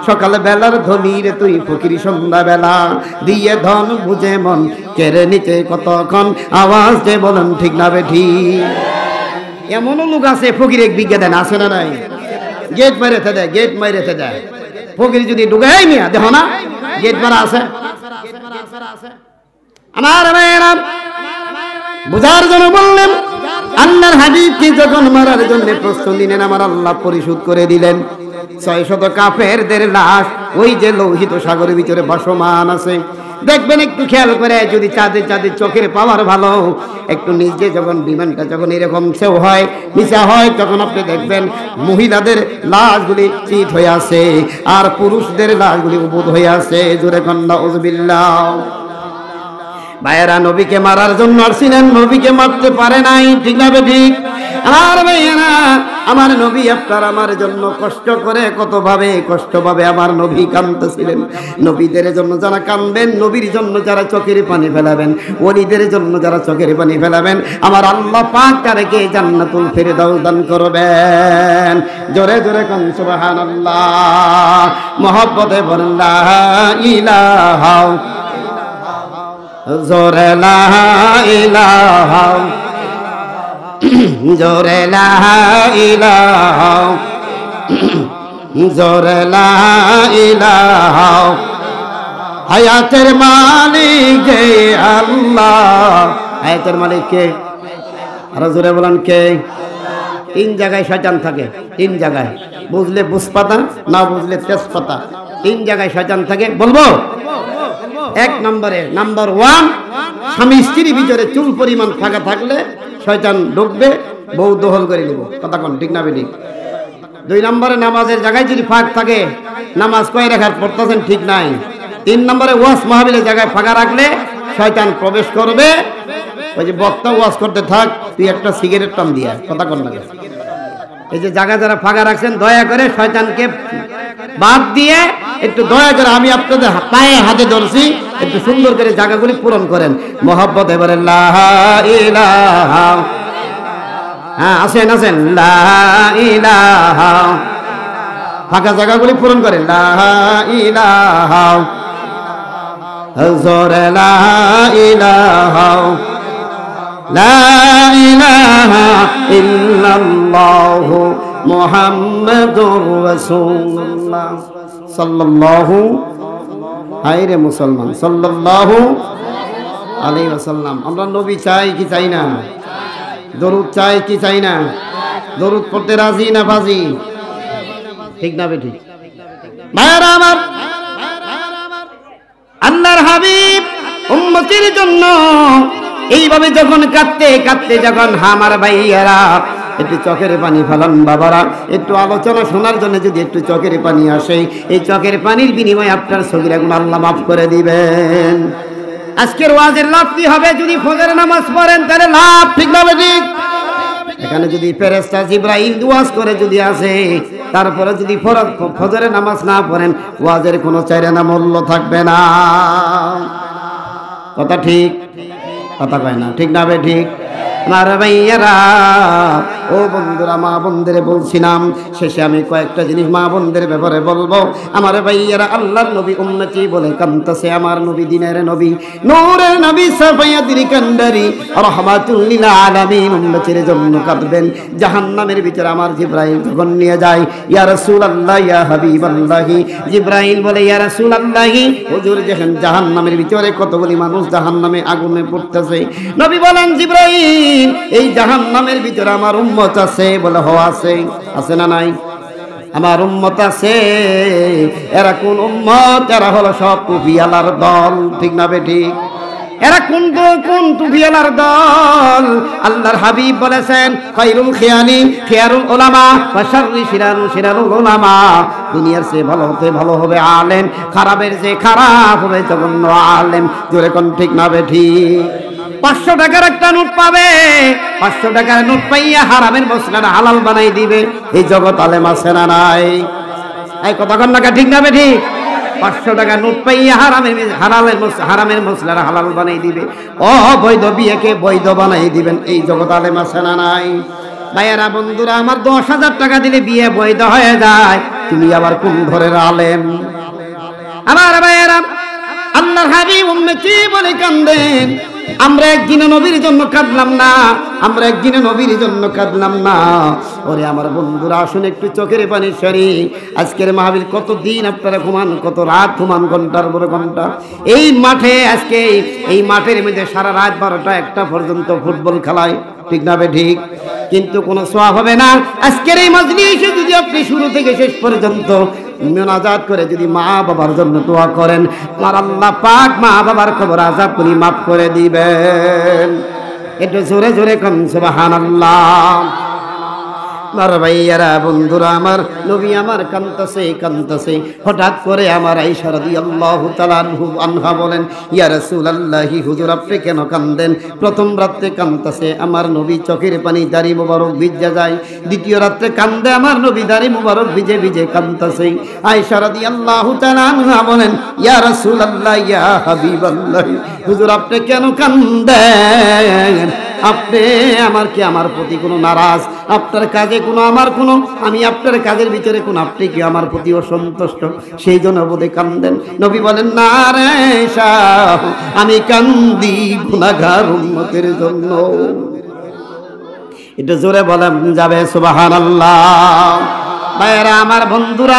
সকাল বেলার ধনীর তুই ফকির সন্ধ্যা বেলা, দিয়ে ধন বুঝে মন কেড়ে নিতে কতক্ষণ, আওয়াজ যে বলেন ঠিক না বেঠি? এমনও লোক আছে ফকির এক বিজ্ঞা দেন, আসে না নাই? গেট মাইরেতে দেয়, গেট মাইরেতে দেয়। ফকির যদি ঢুকাই মিয়া দেখো না, গেট মারা আছে। আমার ভাইয়েরা বুঝার জন্য বললেন, আল্লাহর হাবিবকে যখন মারার জন্য প্রস্তুত নিলেন, আমার আল্লাহ পরিশোধ করে দিলেন 600 কাফেরদের লাশ ওই যে লোহিত সাগরের ভিতরে ভাসমান আছে। দেখবেন একটু খেয়াল করে, যদি চাঁদের চোখের পাওয়ার ভালো, একটু নিজে যখন বিমানটা যখন এরকম সেও হয় নিচা হয়, তখন আপনি দেখবেন মহিলাদের লাশগুলি চিত হয়ে আছে আর পুরুষদের লাশগুলি উবুদ হয়ে আছে। জোরে কন্যা উযবিল্লাহ। ভাইয়েরা নবীকে মারার জন্য আসছিলেন, নবীকে মারতে পারে নাই। ঠিক না ঠিক? আমার ভাইয়েরা, আমার নবী আপনার আমার জন্য কষ্ট করে, কষ্ট ভাবে আমার নবী কাঁদতেছিলেন। নবীদের জন্য যারা কাঁদবেন, নবীর জন্য যারা চোখের পানি ফেলাবেন, ওলিদের জন্য যারা চোখের পানি ফেলাবেন, আমার আল্লাহ পাক তাদেরকে জান্নাতুল ফেরদাউস দান করবেন। জোরে জোরে কোন সুবহানাল্লাহ। মহব্বতে বলেন লা ইলাহা, জোরে লা ইলাহা, জোরে লা ইলাহা, জোরে লা ইলাহা। হায়াতের মালিক যে আল্লাহ। হায়াতের মালিক কে? আর জোরে বলেন কে? 3 জায়গায় শয়তান থাকে, 3 জায়গায়। বুঝলে বুঝপাতা, না বুঝলে তেজপাতা। 3 জায়গায় শয়তান থাকে। বলবো? 1 নম্বরে, নাম্বার 1, স্বামী স্ত্রীর ভিতরে চুল পরিমাণ ফাঁকা থাকলে শয়তান ঢুকবে, বউ দখল করে নিব। কথা কোন ঠিক না বেঠিক? 2 নম্বরে, নামাজের জায়গায় যদি ফাঁক থাকে, নামাজ কয় রাখার পড়তেছেন ঠিক নাই। 3 নম্বরে, ওয়াজ মাহফিলের জায়গায় ফাঁকা রাখলে শয়তান প্রবেশ করবে। ওই যে বক্তা ওয়াজ করতে থাক, তুই একটা সিগারেট টান দিয়া। কথা কোন না? এই যে জায়গা যারা ফাঁকা রাখছেন, দয়া করে শয়তানকে বাদ দিয়ে একটু দয়া করে, আমি আপনাদের পায়ে হাতে ধরছি, একটু সুন্দর করে জায়গাগুলি পূরণ করেন। মহব্বত এবারে লা ইলাহা, হ্যাঁ আসেন আসেন, লা ইলাহা, ফাঁকা জায়গাগুলি পূরণ করেন। লা ইলাহা, জোরে লা ইলাহা, লা ইলাহা ইল্লাল্লাহু মুহাম্মাদুর রাসূলুল্লাহ সাল্লাল্লাহু আলাইহি মুসলমান সাল্লাল্লাহু আলাইহি ওয়াসাল্লাম। আমরা নবী চাই কি চাই না? দরুদ চাই কি চাই না? দরুদ পড়তে রাজি না ফাজি? ঠিক না বেঠিক? ভাইরা আমার, আল্লাহর হাবিব উম্মতির জন্য এইভাবে যখন কাঁদতে কাঁদতে যখন আমার ভাইয়ারা একটু চোখের পানি ফেলান, বাবারা একটু আলোচনা শোনার জন্য যদি একটু চোখের পানি আসে, এই চোখের পানির বিনিময়ে আপনার সগীরা গুনাহ আল্লাহ মাফ করে দিবেন। আজকের ওয়াজের লাভ কি হবে? যদি ফজরের নামাজ পড়েন তাহলে লাভ, ঠিক না ঠিক? এখানে যদি ফেরেশতা জিবরাইল ওয়াজ করে যদি আসে, তারপরে যদি ফজরের নামাজ না পড়েন, ওয়াজের কোনো চাইরানা মূল্য থাকবে না। কথা ঠিক? কথা কয় না, ঠিক না ঠিক? আমার ভাইয়ারা, ও বন্ধুরা, মা বোনদের বলছিলাম, শেষে আমি কয়েকটা জিনিস মা বোনদের ব্যাপারে বলবো। আমার ভাইয়ারা, আল্লাহর নবী উম্মতি বলে কাঁদতেছে, আমার নবী দিনের নবী, নূরের নবী, সাফায়াতুল কান্দারি, রাহমাতুল লিল আলামিন, উম্মতির জন্য কাঁদবেন। জাহান্নামের ভিতরে আমার জিবরাইল যখন নিয়ে যায়, ইয়া রাসূলুল্লাহ, ইয়া হাবিবাল্লাহি, জিবরাইল বলে, ইয়া রাসূলুল্লাহি, হুজুর দেখেন জাহান্নামের ভিতরে কতগুলি মানুষ জাহান্নামে আগুনে পড়তেছে। নবী বলেন, জিবরাইল, এই জাহান্নামের ভিতরে আমার উম্মত আছে? বলে হ আছে। আছে না নাই? আমার উম্মত আছে। এরা কোন উম্মত? এরা হলো সব টুপিওয়ালার দল, ঠিক না বেঠিক? এরা কোন টুপিওয়ালার দল? আল্লাহর হাবিব বলেছেন, খায়রুল খিয়ানি খিয়ারুল উলামা ওয়া শাররি শিরারুল উলামা। দুনিয়ার চেয়ে ভালো হতে ভালো হবে আলেম, খারাপের চেয়ে খারাপ হবে জঘন্য আলেম। জোরে কোন, ঠিক না বেঠিক? 500 টাকার একটা নোট পাবে, 500 টাকার নোট পাইয়া হারামের মশলাটা হালাল বানাই দিবে। এই জগৎ আলেম আছে না নাই? এই কথা কন না, ঠিক না ঠিক? 500 টাকার নোট পাইয়া হারামের মশলাটা হালাল বানাই দিবে। অবৈধ বিয়েকে বৈধ বানাই দিবেন। এই জগৎ আলেম আছে না নাই? ভাইয়েরা, বন্ধুরা আমার, 10,000 টাকা দিলে বিয়ে বৈধ হয়ে যায়। তুমি আবার কোন ঘরের আলেম? আমার ভাইয়েরা, আল্লাহর হাবিব উম্মতি বলে কান্দেন। আমরা একদিনে নবীর জন্য কাঁদলাম না, আমরা একদিনে নবীর জন্য কাঁদলাম না। ওরে আমার বন্ধুরা, আসুন একটু চোখের পানি সরি। আজকের মাহফিল কত দিন আপনারা ঘুমান, কত রাত ঘুমান, ঘন্টার পর ঘন্টা এই মাঠে। আজকে এই মাঠের মধ্যে সারা রাত 12টা 1টা পর্যন্ত ফুটবল খেলায়, ঠিক না ঠিক? কিন্তু কোনো সওয়াব হবে না। আজকের এই মাজলিসে যদি আপনি শুরু থেকে শেষ পর্যন্ত মুনাজাত করে যদি মা বাবার জন্য দোয়া করেন, আমার আল্লাহ পাক মা বাবার কবর আযাব গুলি মাফ করে দিবেন। একটু জোরে জোরে কোন সুবহানাল্লাহ। আমার ভাইয়ারা, বন্ধুরা আমার, নবী আমার কাঁদতেছে। হঠাৎ করে আমার আয়েশা রাদিয়াল্লাহু তাআলা আনহা বলেন, ইয়া রাসূলুল্লাহি, হুজুর আপনি কেন কাঁদেন? প্রথম রাতে কাঁদতেছে আমার নবী, চোখের পানি দাড়ি মোবারক ভিজে যায়। দ্বিতীয় রাতে কান্দে আমার নবী, দাড়ি মোবারক ভিজে ভিজে কাঁদতেছে। আয়েশা রাদিয়াল্লাহু তাআলা আনহা বলেন, ইয়া রাসূলুল্লাহ, ইয়া হাবিবাল্লাহ, হুজুর আপনি কেন কাঁদেন? আপনি আমার প্রতি কোনো নারাজ? আপনার কাজে কোনো আমার কোনো, আমি আপনার কাজের ভিতরে কোন, আপনি কি আমার প্রতি অসন্তুষ্ট? সেই জন্য বোধে কান্দেন। নবী বলেন, না রে আয়েশা, আমি কান্দি গুনাহগার উম্মতের জন্য। এটা জোরে বলা যাবে সুবহানাল্লাহ। ভাইয়ারা আমার, বন্ধুরা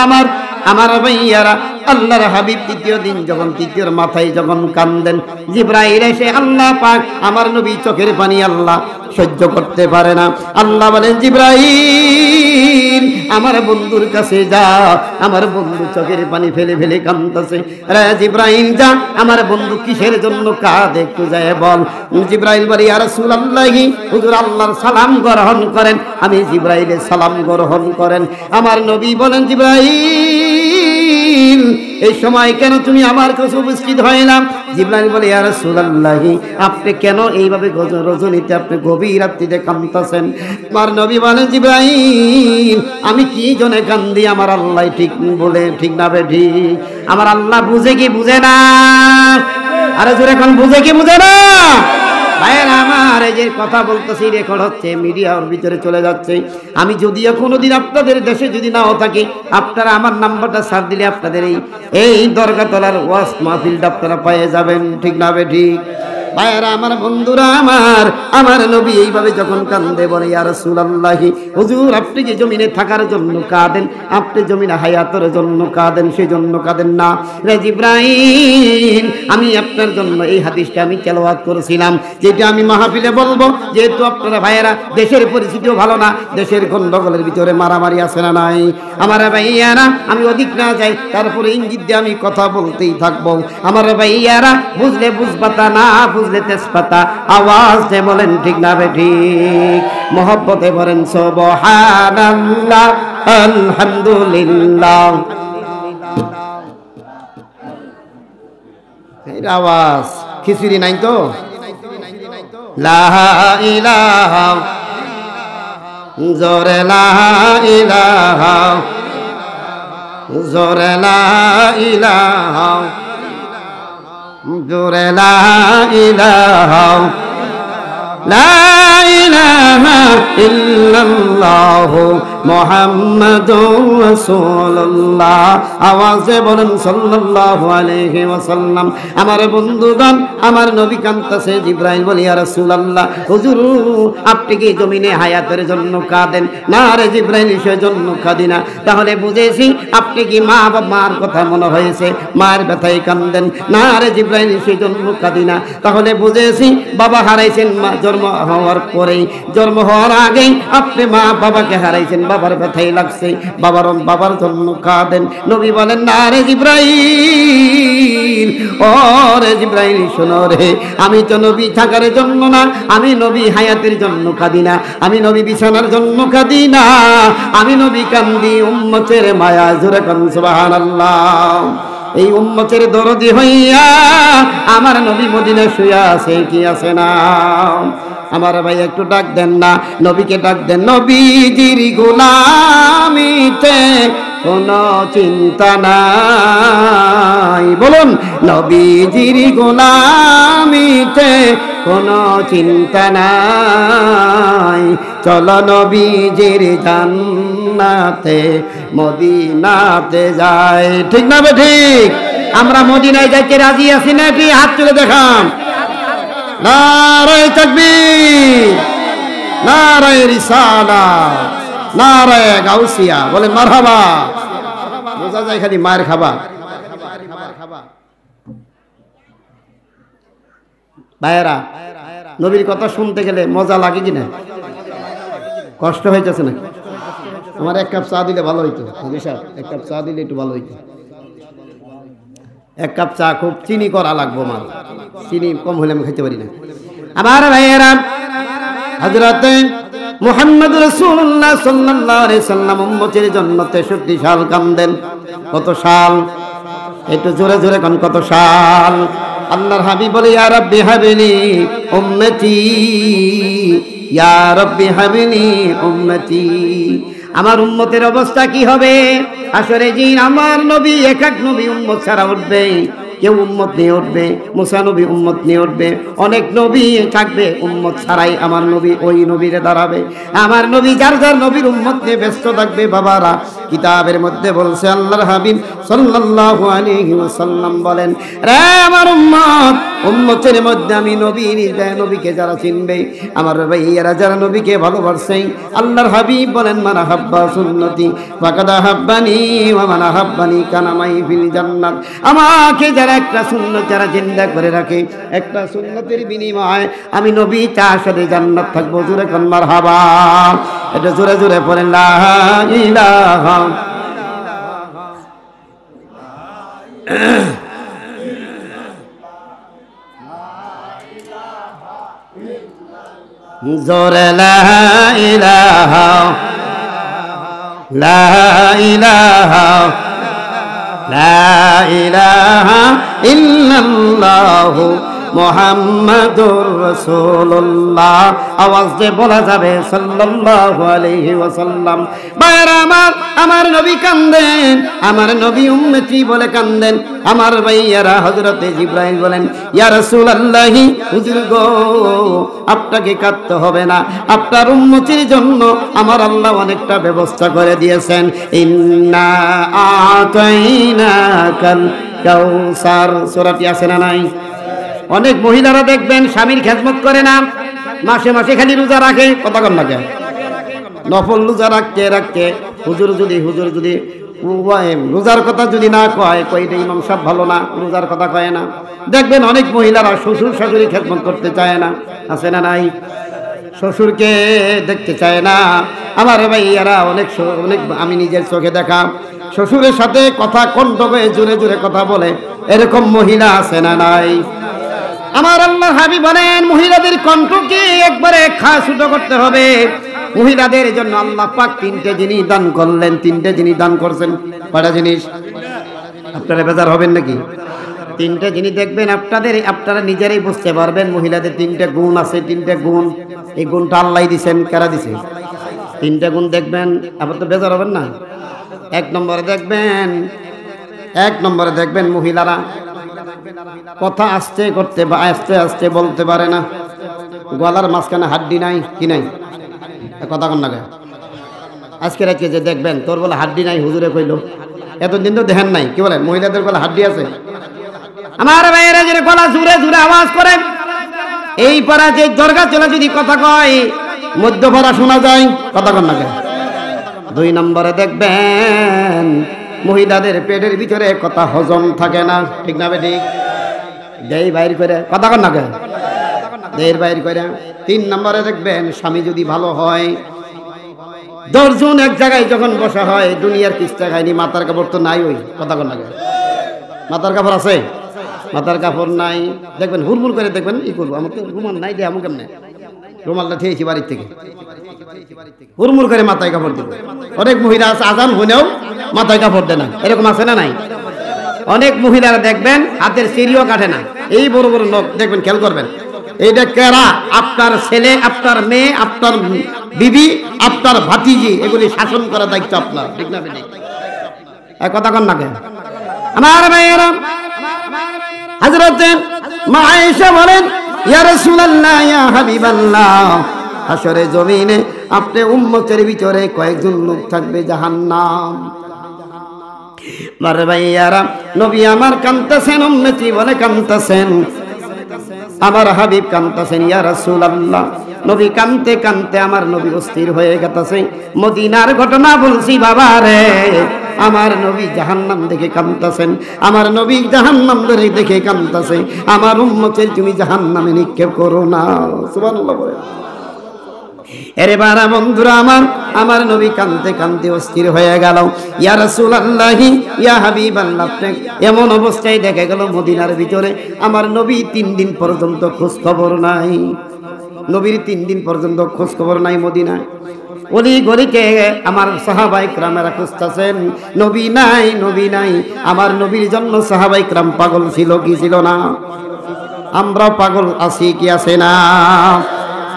আমার ভাইয়ারা, আল্লাহর হাবিব তৃতীয় মাথায় যখন কান্দেন, জিবরাইল এসে, আল্লাহ পাক আমার নবী চোখের পানি আল্লাহ সহ্য করতে পারে না। আল্লাহ বলেন, জিবরাইল আমার বন্ধুর কাছে যা, আমার বন্ধু চোখের পানি ফেলে ফেলে কাঁদতেছে। রে জিবরাইল যা, আমার বন্ধু কিসের জন্য কাঁদে একটু যায় বল। জিবরাইল বলে, ইয়া রাসূলুল্লাহি, হুজুর আল্লাহর সালাম গ্রহণ করেন। আমি জিবরাইলের সালাম গ্রহণ করেন। আমার নবী বলেন, জিবরাইল এই সময় কেন তুমি আমার কাছে উপস্থিত হয় না? জিবরাইল বলে, ইয়া রাসূলুল্লাহি, আপনি কেন এইভাবে রজনীতে আপনি গভীর রাত্রিতে কাঁদতেছেন? আমার নবী বলেন, জিবরাইল আমি কি জন্য কান্দি? আমার আল্লাহ ঠিক বলে, ঠিক না বেঠি? আমার আল্লাহ বুঝে কি বুঝে না? আরে জোরে এখন, বুঝে কি বুঝে না? ভাইয়েরা আমার, এই যে কথা বলতেছি রেকর্ড হচ্ছে, মিডিয়ার ভিতরে চলে যাচ্ছে। আমি যদিও কোনোদিন আপনাদের দেশে যদি নাও থাকি, আপনারা আমার নাম্বারটা সার দিলে আপনাদের এই দরগাতলার ওয়াজ মাহফিলটা আপনারা পেয়ে যাবেন, ঠিক না ঠিক? ভাইরা আমার, বন্ধুরা আমার নবী এইভাবে যখন কান্দে বলে, ইয়া রাসূলুল্লাহি, হুজুর আপনি কি জমিনে থাকার জন্য কাঁদেন? আপনি জমিনে হায়াতের জন্য কাঁদেন, সেই জন্য কাঁদেন না রে জিবরাইল। আমি আপনার জন্য এই হাদিসটা আমি তেলাওয়াত করেছিলাম, যেটা আমি মাহফিলে বলবো, যেহেতু আপনারা ভাইয়েরা দেশের পরিস্থিতিও ভালো না, দেশের গন্ডগোলের ভিতরে মারামারি আছে না নাই? আমার ভাইয়ারা, আমি অধিক না যাই, তারপরে ইঙ্গিত দিয়ে আমি কথা বলতেই থাকবো। আমার ভাইয়ারা, বুঝলে বুঝপাতা, না বুঝলে তেজপাতা, আওয়াজ দিয়ে বলেন ঠিক না বেঠিক? মহব্বতে বলেন সুবহানাল্লাহ, আলহামদুলিল্লাহ। এই আওয়াজ খিচুড়ি নাই তো? লা ইলাহা, জোরে লা ইলাহা, জোরে লা ইলাহা, জোরে লা ইলাহা, লা ইলাহা ইল্লাল্লাহু মুহাম্মাদুর রাসূলুল্লাহ। আওয়াজে বলেন সাল্লাল্লাহু আলাইহি ওয়াসাল্লাম। আমার বন্ধুগণ, আমার নবী কাঁদতেছে। জিবরাইল বলে, ইয়া রাসূলুল্লাহ, হুজুর আপনি কি জমিনে হায়াতের জন্য কাঁদেন? না রে জিবরাইল, সেজন্য কাঁদি না। তাহলে বুঝেছি আপনি কি মার কথা মনে হয়েছে, মায়ের ব্যথায় কাঁদেন? না রে জিবরাইল, সেজন্য কাঁদি না। তাহলে বুঝেছি বাবা হারাইছেন, মা জন্ম হওয়ার পরেই, জন্ম হওয়ার আগেই আপনি মা বাবাকে হারাইছেন, বাবার ব্যথাই লাগছে, বাবার জন্য কাঁদেন। নবী বলেন, না রে জিবরাইল, ও রে জিবরাইল, শোনো রে, আমি তো নবী থাকার জন্য না, আমি নবী হায়াতের জন্য কাঁদি না, আমি নবী বিছানার জন্য কাঁদি না, আমি নবী কান্দি উম্মতের মায়া। জোরে কান সুবহানাল্লাহ। এই উম্মতের দরদি হইয়া আমার নবী মদিনায় শুয়া আছে কি আছে না? আমার ভাই একটু ডাক দেন না, নবীকে ডাক দেন। নবীজির গোলামিতে কোনো চিন্তা নাই, বলুন নবীজির গোলামিতে কোনো চিন্তা নাই। চলো নবীজির জান্নাতে মদিনাতে যাই, ঠিক না বে ঠিক? আমরা মদিনায় যাইতে রাজি আছি না? ঠিক, হাত তুলে দেখান। নারায়ে তাকবীর, নারায়ে রিসালাত, নারায়ে গাউসিয়া, বলে মারহাবা। বোঝা যায় খালি মায়ের খাবা। ভাইয়েরা, নবীর কথা শুনতে গেলে মজা লাগে কিনা? কষ্ট হইতেছে না? আমার এক কাপ চা দিলে ভালো হইতো, এক কাপ চা দিলে একটু ভালো হইতো। এক কাপ চা খুব চিনি করা লাগবো, মাল চিনি কম হলে আমি খাইতে পারি না। আমার ভাইয়েরা, হযরতে মুহাম্মদ রাসূলুল্লাহ সাল্লাল্লাহু আলাইহি সাল্লাম উম্মতের জন্য 63 সাল কান্দেন। কত সাল? একটু জোরে জোরে কোন কত সাল? আল্লাহর হাবিব বলে, ইয়া রাব্বি হাবিলি উম্মতি, ইয়া রাব্বি হাবিলি উম্মতি। আমার উম্মতের অবস্থা কি হবে হাসরে দিন? আমার নবী, এক এক নবী উম্মত ছাড়া উঠবে, কেউ উম্মত নিয়ে উঠবে, মুসা নবী উম্মত নিয়ে উঠবে, অনেক নবী থাকবে উম্মত ছাড়াই। আমার নবী ওই নবীরে দাঁড়াবে। আমার নবী যার যার নবীর উম্মত নিয়ে ব্যস্ত থাকবে। বাবারা, কিতাবের মধ্যে বলছে, আল্লাহর হাবিব সাল্লাল্লাহু আলাইহি ওয়াসাল্লাম বলেন, রে আমার উম্মত, উম্মতের মধ্যে আমি নবীকে যারা চিনবে, আমার ভাইয়েরা যারা নবীকে ভালোবাসে, আল্লাহর হাবিব বলেন, মান হাব্বা সুন্নতি ফাকাদ হাব্বানি ওয়া মান হাব্বানি কানা মাই ফিল জান্নাত। আমাকে যারা একটা সুন্নত যারা জিন্দা করে রাখে, একটা সুন্নতের বিনিময়ে আমি নবী তার সাথে জান্নাত থাকবো। জোরে কোন মারহাবা। এটা জোরে জোরে পড়েন, লা ইলাহা জোরে লা ইলাহা, লা ইলাহা, লা ইলাহা ইল্লাল্লাহু মুহাম্মাদুর রাসূলুল্লাহ। আওয়াজ দিয়ে বলা যাবে সাল্লাল্লাহু আলাইহি ওয়াসাল্লাম। ভাইরা আমার নবী কান্দেন, আমার নবী উম্মতি বলে কান্দেন। আমার ভাইয়ারা, হযরতে জিবরাইল বলেন, ইয়া রাসূলুল্লাহি, হুজুর গো, আপনাকে কাঁদতে হবে না, আপনার উম্মতির জন্য আমার আল্লাহ অনেকটা ব্যবস্থা করে দিয়েছেন। ইন্না আতাইনাকাল কাউসার, সূরাটি আছে না নাই? অনেক মহিলারা দেখবেন স্বামীর খেদমত করে না, মাসে মাসে খালি রোজা রাখে, কথা কন না কেন, নফল রোজা রাখতে রাখতে হুজুর যদি রোজার কথা যদি না কয় এটা ইমাম সাহেব ভালো না, রোজার কথা কয় না। দেখবেন অনেক মহিলারা শ্বশুর শাশুড়ি খেদমত করতে চায় না, আছে না নাই? শ্বশুরকে দেখতে চায় না। আমার ভাইয়ারা অনেক আমি নিজের চোখে দেখা শ্বশুরের সাথে কথা কণ্ঠ হয়ে জোরে জোরে কথা বলে, এরকম মহিলা আছে না নাই? আমার আল্লাহ হাবিব বলেন মহিলাদের কণ্ঠকে একবারে ছোট করতে হবে। মহিলাদের জন্য আল্লাহ পাক 3টে জিনিস দান করলেন, 3টে জিনিস দান করছেন। কয়টা জিনিস? আপনারা বেজার হবেন নাকি? 3টে জিনিস দেখবেন আপনারা নিজেরাই বুঝতে পারবেন। মহিলাদের 3টে গুণ আছে, 3টে গুণ। এই গুণটা আল্লাহ দিছেন, কারা দিছে? 3টে গুণ দেখবেন, আবার তো বেজার হবেন না। এক নম্বরে দেখবেন মহিলারা কথা আস্তে করতে বা আস্তে আস্তে বলতে পারে না, গলার মাঝখানে হাড্ডি নাই, কি নাই? কথা কন না। আজকে রাখছে যে দেখবেন তোর বলে হাড্ডি নাই, হুজুরে কইল, এতদিন তো দেখেন নাই, কি বলেন মহিলাদের গলা হাড্ডি আছে? আমার ভাইয়েরা যে গলা জুড়ে জুড়ে আওয়াজ করে, এই পাড়া যে দরগা চলে যদি কথা কয় মধ্যপাড়া শোনা যায়, কথা কন না। 2 নম্বরে দেখবেন মহিলাদের পেটের ভিতরে কথা হজম থাকে না, ঠিক না বেঠিক? দেই বাইর করে, কথা কন না, দেই বাইর করে। 3 নম্বরে দেখবেন স্বামী যদি ভালো হয়, 10 জন এক জায়গায় যখন বসা হয়, দুনিয়ার কিস্তা খায়নি, মাথার কাপড় তো নাই, ওই কথা কন না। মাথার কাপড় আছে? মাথার কাপড় নাই, দেখবেন হুড়মুড় করে দেখবেন ই করবো, আমার তো রুমাল নাই, দে আমি কেমনে রুমালটা খেয়েছি বাড়ির থেকে, হুড়মুড় করে মাথায় কাপড় দেবে। অনেক মহিলা আছে আজান হলেও মাথায় কাপড় দেয় না, এরকম আছে না নাই? অনেক মহিলারা দেখবেন হাতের সিঁড়িও কাটে না, এই বড় বড় লোক দেখবেন, খেয়াল করবেন। এইটা কারা? আপনার ছেলে, আপনার মেয়ে, আপনার বিবি, আপনার ভাতিজি, এগুলি শাসন করার দায়িত্ব আপনার, ঠিক না বেঠিক? কথা কন না কেন? আমার ভাইয়েরা, হযরত মা আয়েশা বলেন, ইয়া রাসূলুল্লাহ, ইয়া হাবিবাল্লাহ, হাশরে জমিনে আপনি উম্মতের ভিতরে কয়েকজন লোক থাকবে জাহান্নাম। মারে ভাইয়ারা, নবী আমার কাঁদতেছেন, উম্মতি বলে কাঁদতেছেন, আমার হাবিব কাঁদতেছেন, ইয়া রাসূলুল্লাহ। নবী কাঁদতে কাঁদতে আমার নবী অস্থির হয়ে গেছে। মদিনার ঘটনা বলছি বাবা রে, আমার নবী জাহান্নাম দেখে কাঁদতেছেন, আমার নবী জাহান্নাম দেখে কাঁদতেছে। আমার উম্মতের তুমি জাহান্নামে নিক্ষেপ করো না, সুবহানাল্লাহ বলে। এরে বারা বন্ধুরা আমার নবী কাঁদতে কাঁদতে অস্থির হয়ে গেল। ইয়া রাসূলুল্লাহ, ইয়া হাবিবাল্লাহ, এমন অবস্থায় দেখা গেল মদিনার ভিতরে আমার নবী 3 দিন পর্যন্ত খোঁজ খবর নাই। নবীর 3 দিন পর্যন্ত খোঁজ খবর নাই মদিনায়। অলি গলিকে আমার সাহাবায়ে কেরামেরা খুঁজতেছেন, নবী নাই, নবী নাই। আমার নবীর জন্য সাহাবায়ে কেরাম পাগল ছিল কি ছিল না? আমরা পাগল আছি কি আছে না?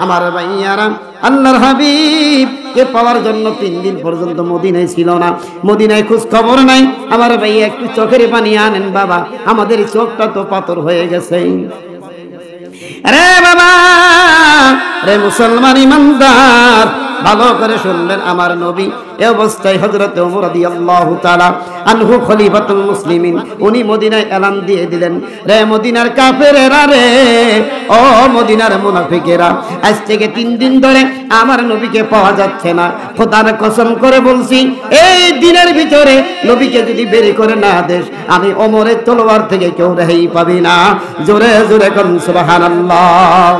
আমার ভাইয়ারা, আল্লাহর হাবিব কে পাওয়ার জন্য 3 দিন পর্যন্ত মদিনায় ছিল না, মদিনায় খোঁজ খবর নাই। আমার ভাইয়া একটু চোখের পানি আনেন বাবা, আমাদের চোখটা তো পাথর হয়ে গেছে। রে বাবা, রে মুসলমান ইমানদার, ভালো করে শুনবেন, আমার নবী এই অবস্থায় হযরত ওমর রাদিয়াল্লাহু তাআলা আনহু খলিফাতুল মুসলিমিন, উনি মদিনায় এলান দিয়ে দিলেন, রে মদিনার কাফেরেরা রে, ও মদিনার মুনাফিকেরা, আজ থেকে 3 দিন ধরে আমার নবীকে পাওয়া যাচ্ছে না। খোদার কসম করে বলছি, এই দিনের ভিতরে নবীকে যদি বের করে না দেশ, আমি ওমরের তলোয়ার থেকে কেউ রেহাই পাবি না। জোরে জোরে কোন সুবহানাল্লাহ।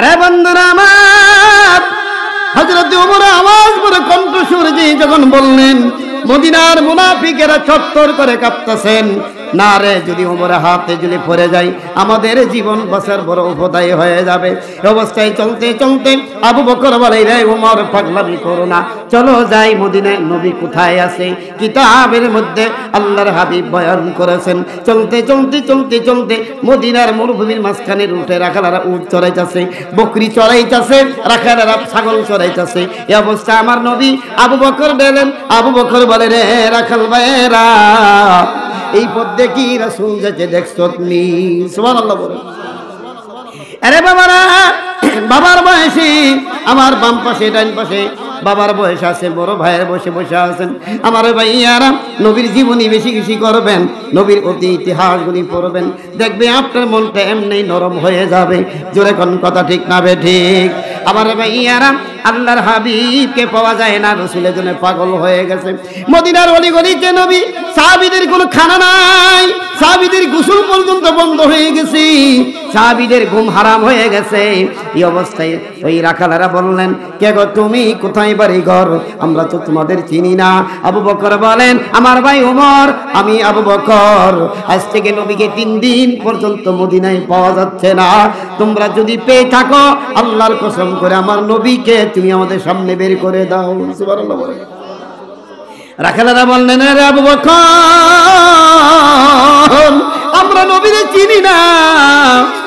রে বন্ধুরা আমার, হযরত ওমর আওয়াজ করে কণ্ঠস্বর দিয়ে যখন বললেন, মদিনার মুনাফিকেরা চত্বর করে কাঁপতেছেন। না রে, যদি ওমরের হাতে যদি পড়ে যায় আমাদের জীবন বাঁচার বড় উপাদায় হয়ে যাবে। অবস্থায় চলতে চলতে আবু বকর বলে, রে ওমর পাগলামি করো না, চলো যাই মদিনায় নবী কোথায় আছে। কিতাবের মধ্যে আল্লাহর হাবিব বয়ান করেছেন, চলতে চলতে চলতে চলতে মদিনার মরুভূমির মাঝখানে উঠে রাখালারা উট চড়াইতেছে, বকরি চড়াইতেছে, রাখালারা ছাগল চড়াইতেছে। এই অবস্থা আমার নবী আবু বকর বলেন, আবু বকর বলে, রে রাখাল ভাইয়েরা, এই পথে কি রাসূল যেতে দেখছো তুমি? সুবহানাল্লাহ বলে। আরে বাবারা, বাবার বয়সী আমার বাম পাশে ডান পাশে বাবার বয়স আছে, বড় ভাইয়ের বসে বসে আছেন। আমার ভাইয়ারা নবীর জীবনী বেশি বেশি করবেন, নবীর অতি ইতিহাসগুলি পড়বেন, দেখবে আপনার মনটা এমনি নরম হয়ে যাবে। জোরে কোন কথা ঠিক না বে ঠিক? আমার ভাইয়ারা আল্লাহর হাবিবকে পাওয়া যায় না, রাসূলের জন্য পাগল হয়ে গেছে। মদিনার অলিগলিতে নবী, সাহাবীদের কোনো খানা নাই, সাহাবীদের গোসল পর্যন্ত বন্ধ হয়ে গেছে, সাহাবীদের ঘুম হারাম হয়ে গেছে। এই অবস্থায় ওই রাখালেরা বললেন, কে গো তুমি, কোথায় বাড়ি ঘর? আমরা তো তোমাদের চিনি না। আবু বকর বলেন, আমার ভাই ওমর, আমি আবু বকর। আজ থেকে নবীকে 3 দিন পর্যন্ত মদিনায় পাওয়া যাচ্ছে না। তোমরা যদি পেয়ে থাকো, আল্লাহর কসম করে আমার নবীকে তুমি আমাদের সামনে বের করে দাও। সুবহানাল্লাহ বলে। রাখালেরা বললেন, রে আবু বকর, আমরা নবীরে চিনি না,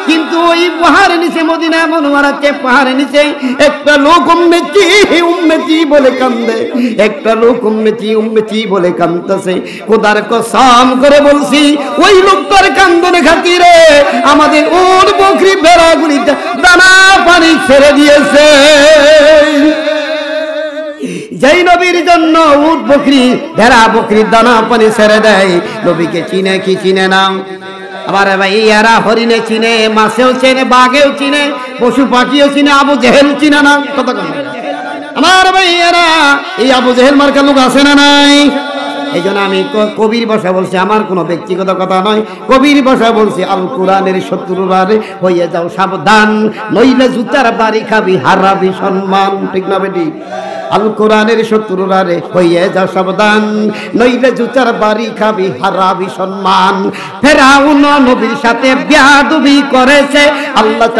কিন্তু ওই পাহাড়ের নিচে, মদিনা মুনওয়ারাতে পাহাড়ের নিচে একটা লোক উম্মতি উম্মতি বলে কান্দে, একটা লোক উম্মতি উম্মতি বলে কান্দতেছে। খোদার কসম করে বলছি, ওই লোকটার কান্দনে খাতিরে আমাদের উট বকরি ভেড়াগুলি দানা পানি ছেড়ে দিয়েছে। যেই নবীর জন্য উট বকরি ভেড়া বকরির দানা পানি ছেড়ে দেয়, নবীকে চিনে কি চিনে না? আবার ভাইয়ারা হরিণে চিনে, মাছেও চিনে, বাঘেও চিনে, পশু পাখিও চিনে, আবু জেহেল চিনে না? কথা কম। আমার ভাইয়ারা এই আবু জেহেল মার্কা লোক আছে না নাই? এই জন্য আমি কবির ভাষা বলছি, আমার কোনো ব্যক্তিগত কথা নয়, কবির ভাষা বলছি। আল কোরআনের শত্রুরা রে হয়ে যাও সাবধান, নইলে জুতার বাড়ি খাবি, হারাবি সম্মান। ঠিক না বেটি? আল কোরআনের শত্রুরা রে হয়ে যাও সাবধান, নইলে জুতার বাড়ি খাবি, হারাবি সম্মান। ফেরাউন নবীর সাথে বেয়াদবি করেছে, আল্লাহ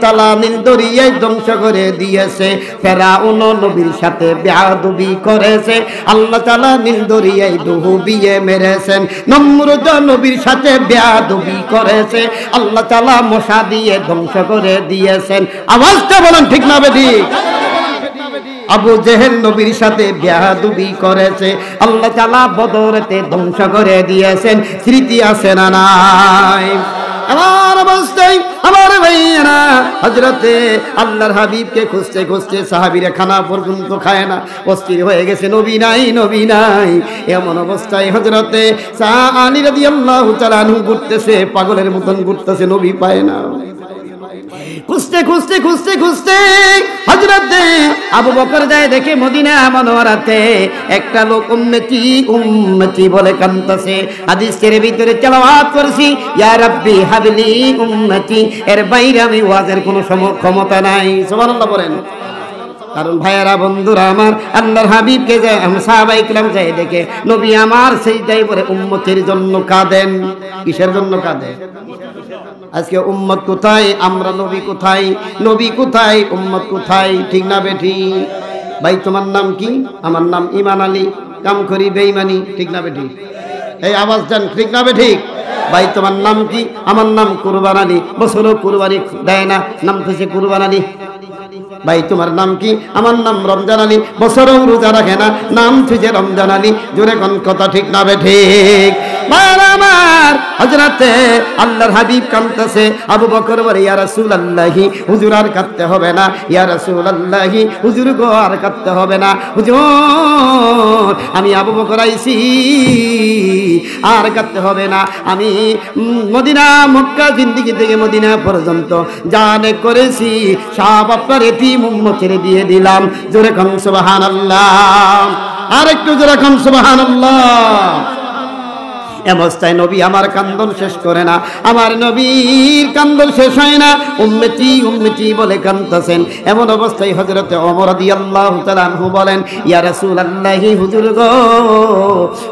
তাআলা নীল দরিয়ায় ধ্বংস করে দিয়েছে। ফেরাউন নবীর সাথে বেয়াদবি করেছে, আল্লাহ তাআলা নীল দরিয়ায় ডুবিয়ে মেরেছেন। নমরুদ নবীর সাথে বেয়াদবি করেছে, আল্লাহ তাআলা মশা দিয়ে ধ্বংস করে দিয়েছেন। আওয়াজটা বলেন ঠিক না বেটি? আবু জেহেল নবীর সাথে বেয়াদবি করেছে, আল্লাহ তাআলা বদরেতে ধ্বংস করে দিয়েছেন। স্মৃতি আছে না নাই? আমার অবস্থায় আমার ভাইয়েরা হযরতে আল্লাহর হাবিবকে খুঁজতে খুঁজতে সাহাবীরা খানা পর্যন্ত খায় না, অস্থির হয়ে গেছে, নবী নাই নবী নাই। এমন অবস্থায় হযরতে আলী রাদিয়াল্লাহু তাআলা আনহু ঘুরতেছে, পাগলের মতন ঘুরতেছে, নবী পায় না। খুঁজতে খুঁজতে খুঁজতে খুঁজতে হযরতে আবু বকর যায়, দেখে মদিনা মুনওয়ারাতে একটা লোক উম্মতি উম্মতি বলে কাঁদতেছে। হাদিসের ভিতরে তেলাওয়াত করছি, ইয়া রাব্বি হাবলি উম্মতি, এর বাইরে আমি ওয়াজের কোনো ক্ষমতা নাই। সুবহানাল্লাহ বলেন। কারণ ভাইয়েরা বন্ধুরা আমার, আল্লাহর হাবিবকে যায় সাহাবায়ে কিরাম যায় দেখে নবী আমার সেজদায় পড়ে উম্মতের জন্য কাঁদেন। কিসের জন্য কাঁদে? আজকে উম্মত কোথায়, আমরা নবী কোথায়? নবী কোথায়, উম্মত কোথায়? ঠিক না বেঠি? ভাই তোমার নাম কি? আমার নাম ইমান আলী, কাম করি বেঈমানি। ঠিক না বেঠি? এই আওয়াজ দেন, ঠিক না বেঠিক? ভাই তোমার নাম কি? আমার নাম কুরবান আলী, বছরও কুরবানি দেয় না, নাম থেকে কুরবান আলী। ভাই তোমার নাম কি? আমার নাম রমজান আলী, বছরও রোজা রাখে না, নাম থেকে রমজান আলী। জোরে কোন কথা ঠিক না বেঠিক? আমার হযরতে আল্লাহর হাবিব কাঁদতেছে। আবু বকর বলে, ইয়া রাসূলুল্লাহি, হুজুর আর কাঁদতে হবে না। ইয়া রাসূলুল্লাহি, হুজুর গো আর কাঁদতে হবে না। হুজুর আমি আবু বকর আইছি, আর কাঁদতে হবে না। আমি মদিনা মক্কা জিন্দেগি থেকে মদিনা পর্যন্ত জানে করেছি, সব আপনার এতিম উম্মতের দিয়ে দিলাম। জোরে কোন সুবহানাল্লাহ, আর একটু জোরে কোন সুবহানাল্লাহ। অবস্থায় নবী আমার কান্দন শেষ করে না, আমার নবীর কান্দন শেষ হয় না, উম্মতি উম্মতি বলে কাঁদতেছেন। এমন অবস্থায় হযরতে ওমর রাদিয়াল্লাহু তাআলা আনহু বলেন, ইয়া রাসূলুল্লাহি, হুজুর গো,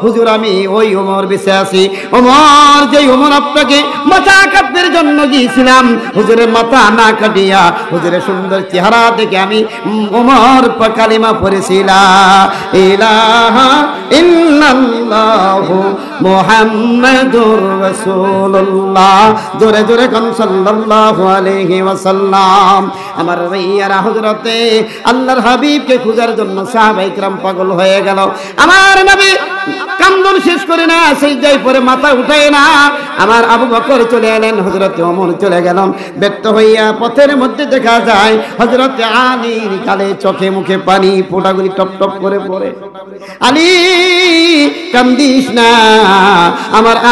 হুজুর আমি ওই ওমর বেঁচে আছি, ওমর যেই ওমর আপনাকে মাথা কাটবার জন্য গিয়েছিলাম, হুজুরের মাথা না কাটিয়া হুজুরের সুন্দর চেহারা দেখে আমি ওমর কালিমা পড়েছিলাম, ইলাহা ইল্লাল্লাহু মুহাম্মাদুর রাসূলুল্লাহ। জোরে জোরে কোন সাল্লাল্লাহু আলাইহি ওয়াসাল্লাম। আমার ভাইয়ারা হযরতে আল্লাহর হাবিবকে খোঁজার জন্য সাহাবায়ে কিরাম পাগল হয়ে গেল। আমার নবী কান্দ ক্রন্দন শেষ করে না, সিজদায় পড়ে মাথা উঠায় না, আমার আবু বকর চলে এলেন, হযরত ওমর চলে গেলেন। ব্যর্থ হইয়া পথের মধ্যে দেখা যায় হযরত আলীর গালে চোখে মুখে পানি ফোঁটাগুলি টপ টপ করে পড়ে। আলী কান্দিস না,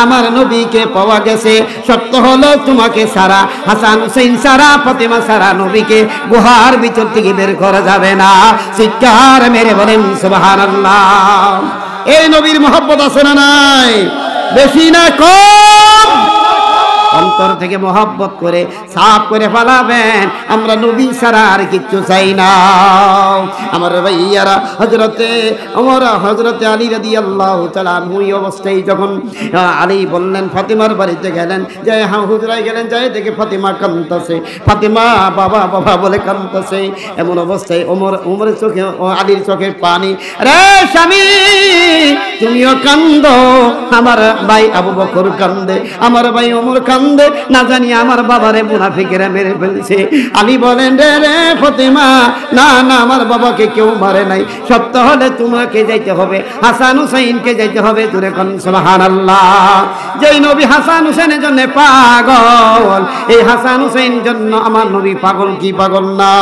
আমার নবীকে পাওয়া গেছে। সত্য হলো তোমাকে সারা, হাসান হুসাইন সারা, ফাতেমা সারা নবীকে গুহার ভিতর থেকে বের করা যাবে না। চিৎকার মেরে বলেন সুবহানাল্লাহ। এই নবীর মহব্বত আছে না নাই? বেশি না কম? অন্তর থেকে মহব্বত করে সাফ করে ফেলাবেন, আমরা নবী ছাড়া আর কিচ্ছু চাই না। আমার ভাইয়ারা, হযরতে ওমর, হযরতে আলী রাদিয়াল্লাহু তাআলা আনহু এই অবস্থায় যখন আলী বললেন, ফাতেমার বাড়িতে গেলেন, যে হুজরায় গেলেন, যায় দেখে ফাতেমা কাঁদতেছে, ফাতেমা বাবা বাবা বলে কাঁদতেছে। এমন অবস্থায় ওমরের চোখে, আলীর চোখে পানি। রে স্বামী, তুমিও কান্দো, আমার ভাই আবু বকর কান্দে, আমার ভাই ওমর কান্দে, না জানি আমার বাবারে মুনাফিকেরা মেরে ফেলছে। আলী বলেন, রে ফাতেমা, না না, আমার বাবাকে কেউ মারে নাই, সত্য হলে তোমাকে যাইতে হবে, হাসান হুসাইনকে যাইতে হবে। জোরে কোন সুবহানাল্লাহ। যেই নবী হাসান হুসাইনের জন্য পাগল, এই হাসান হুসাইন জন্য আমার নবী পাগল কি পাগল না?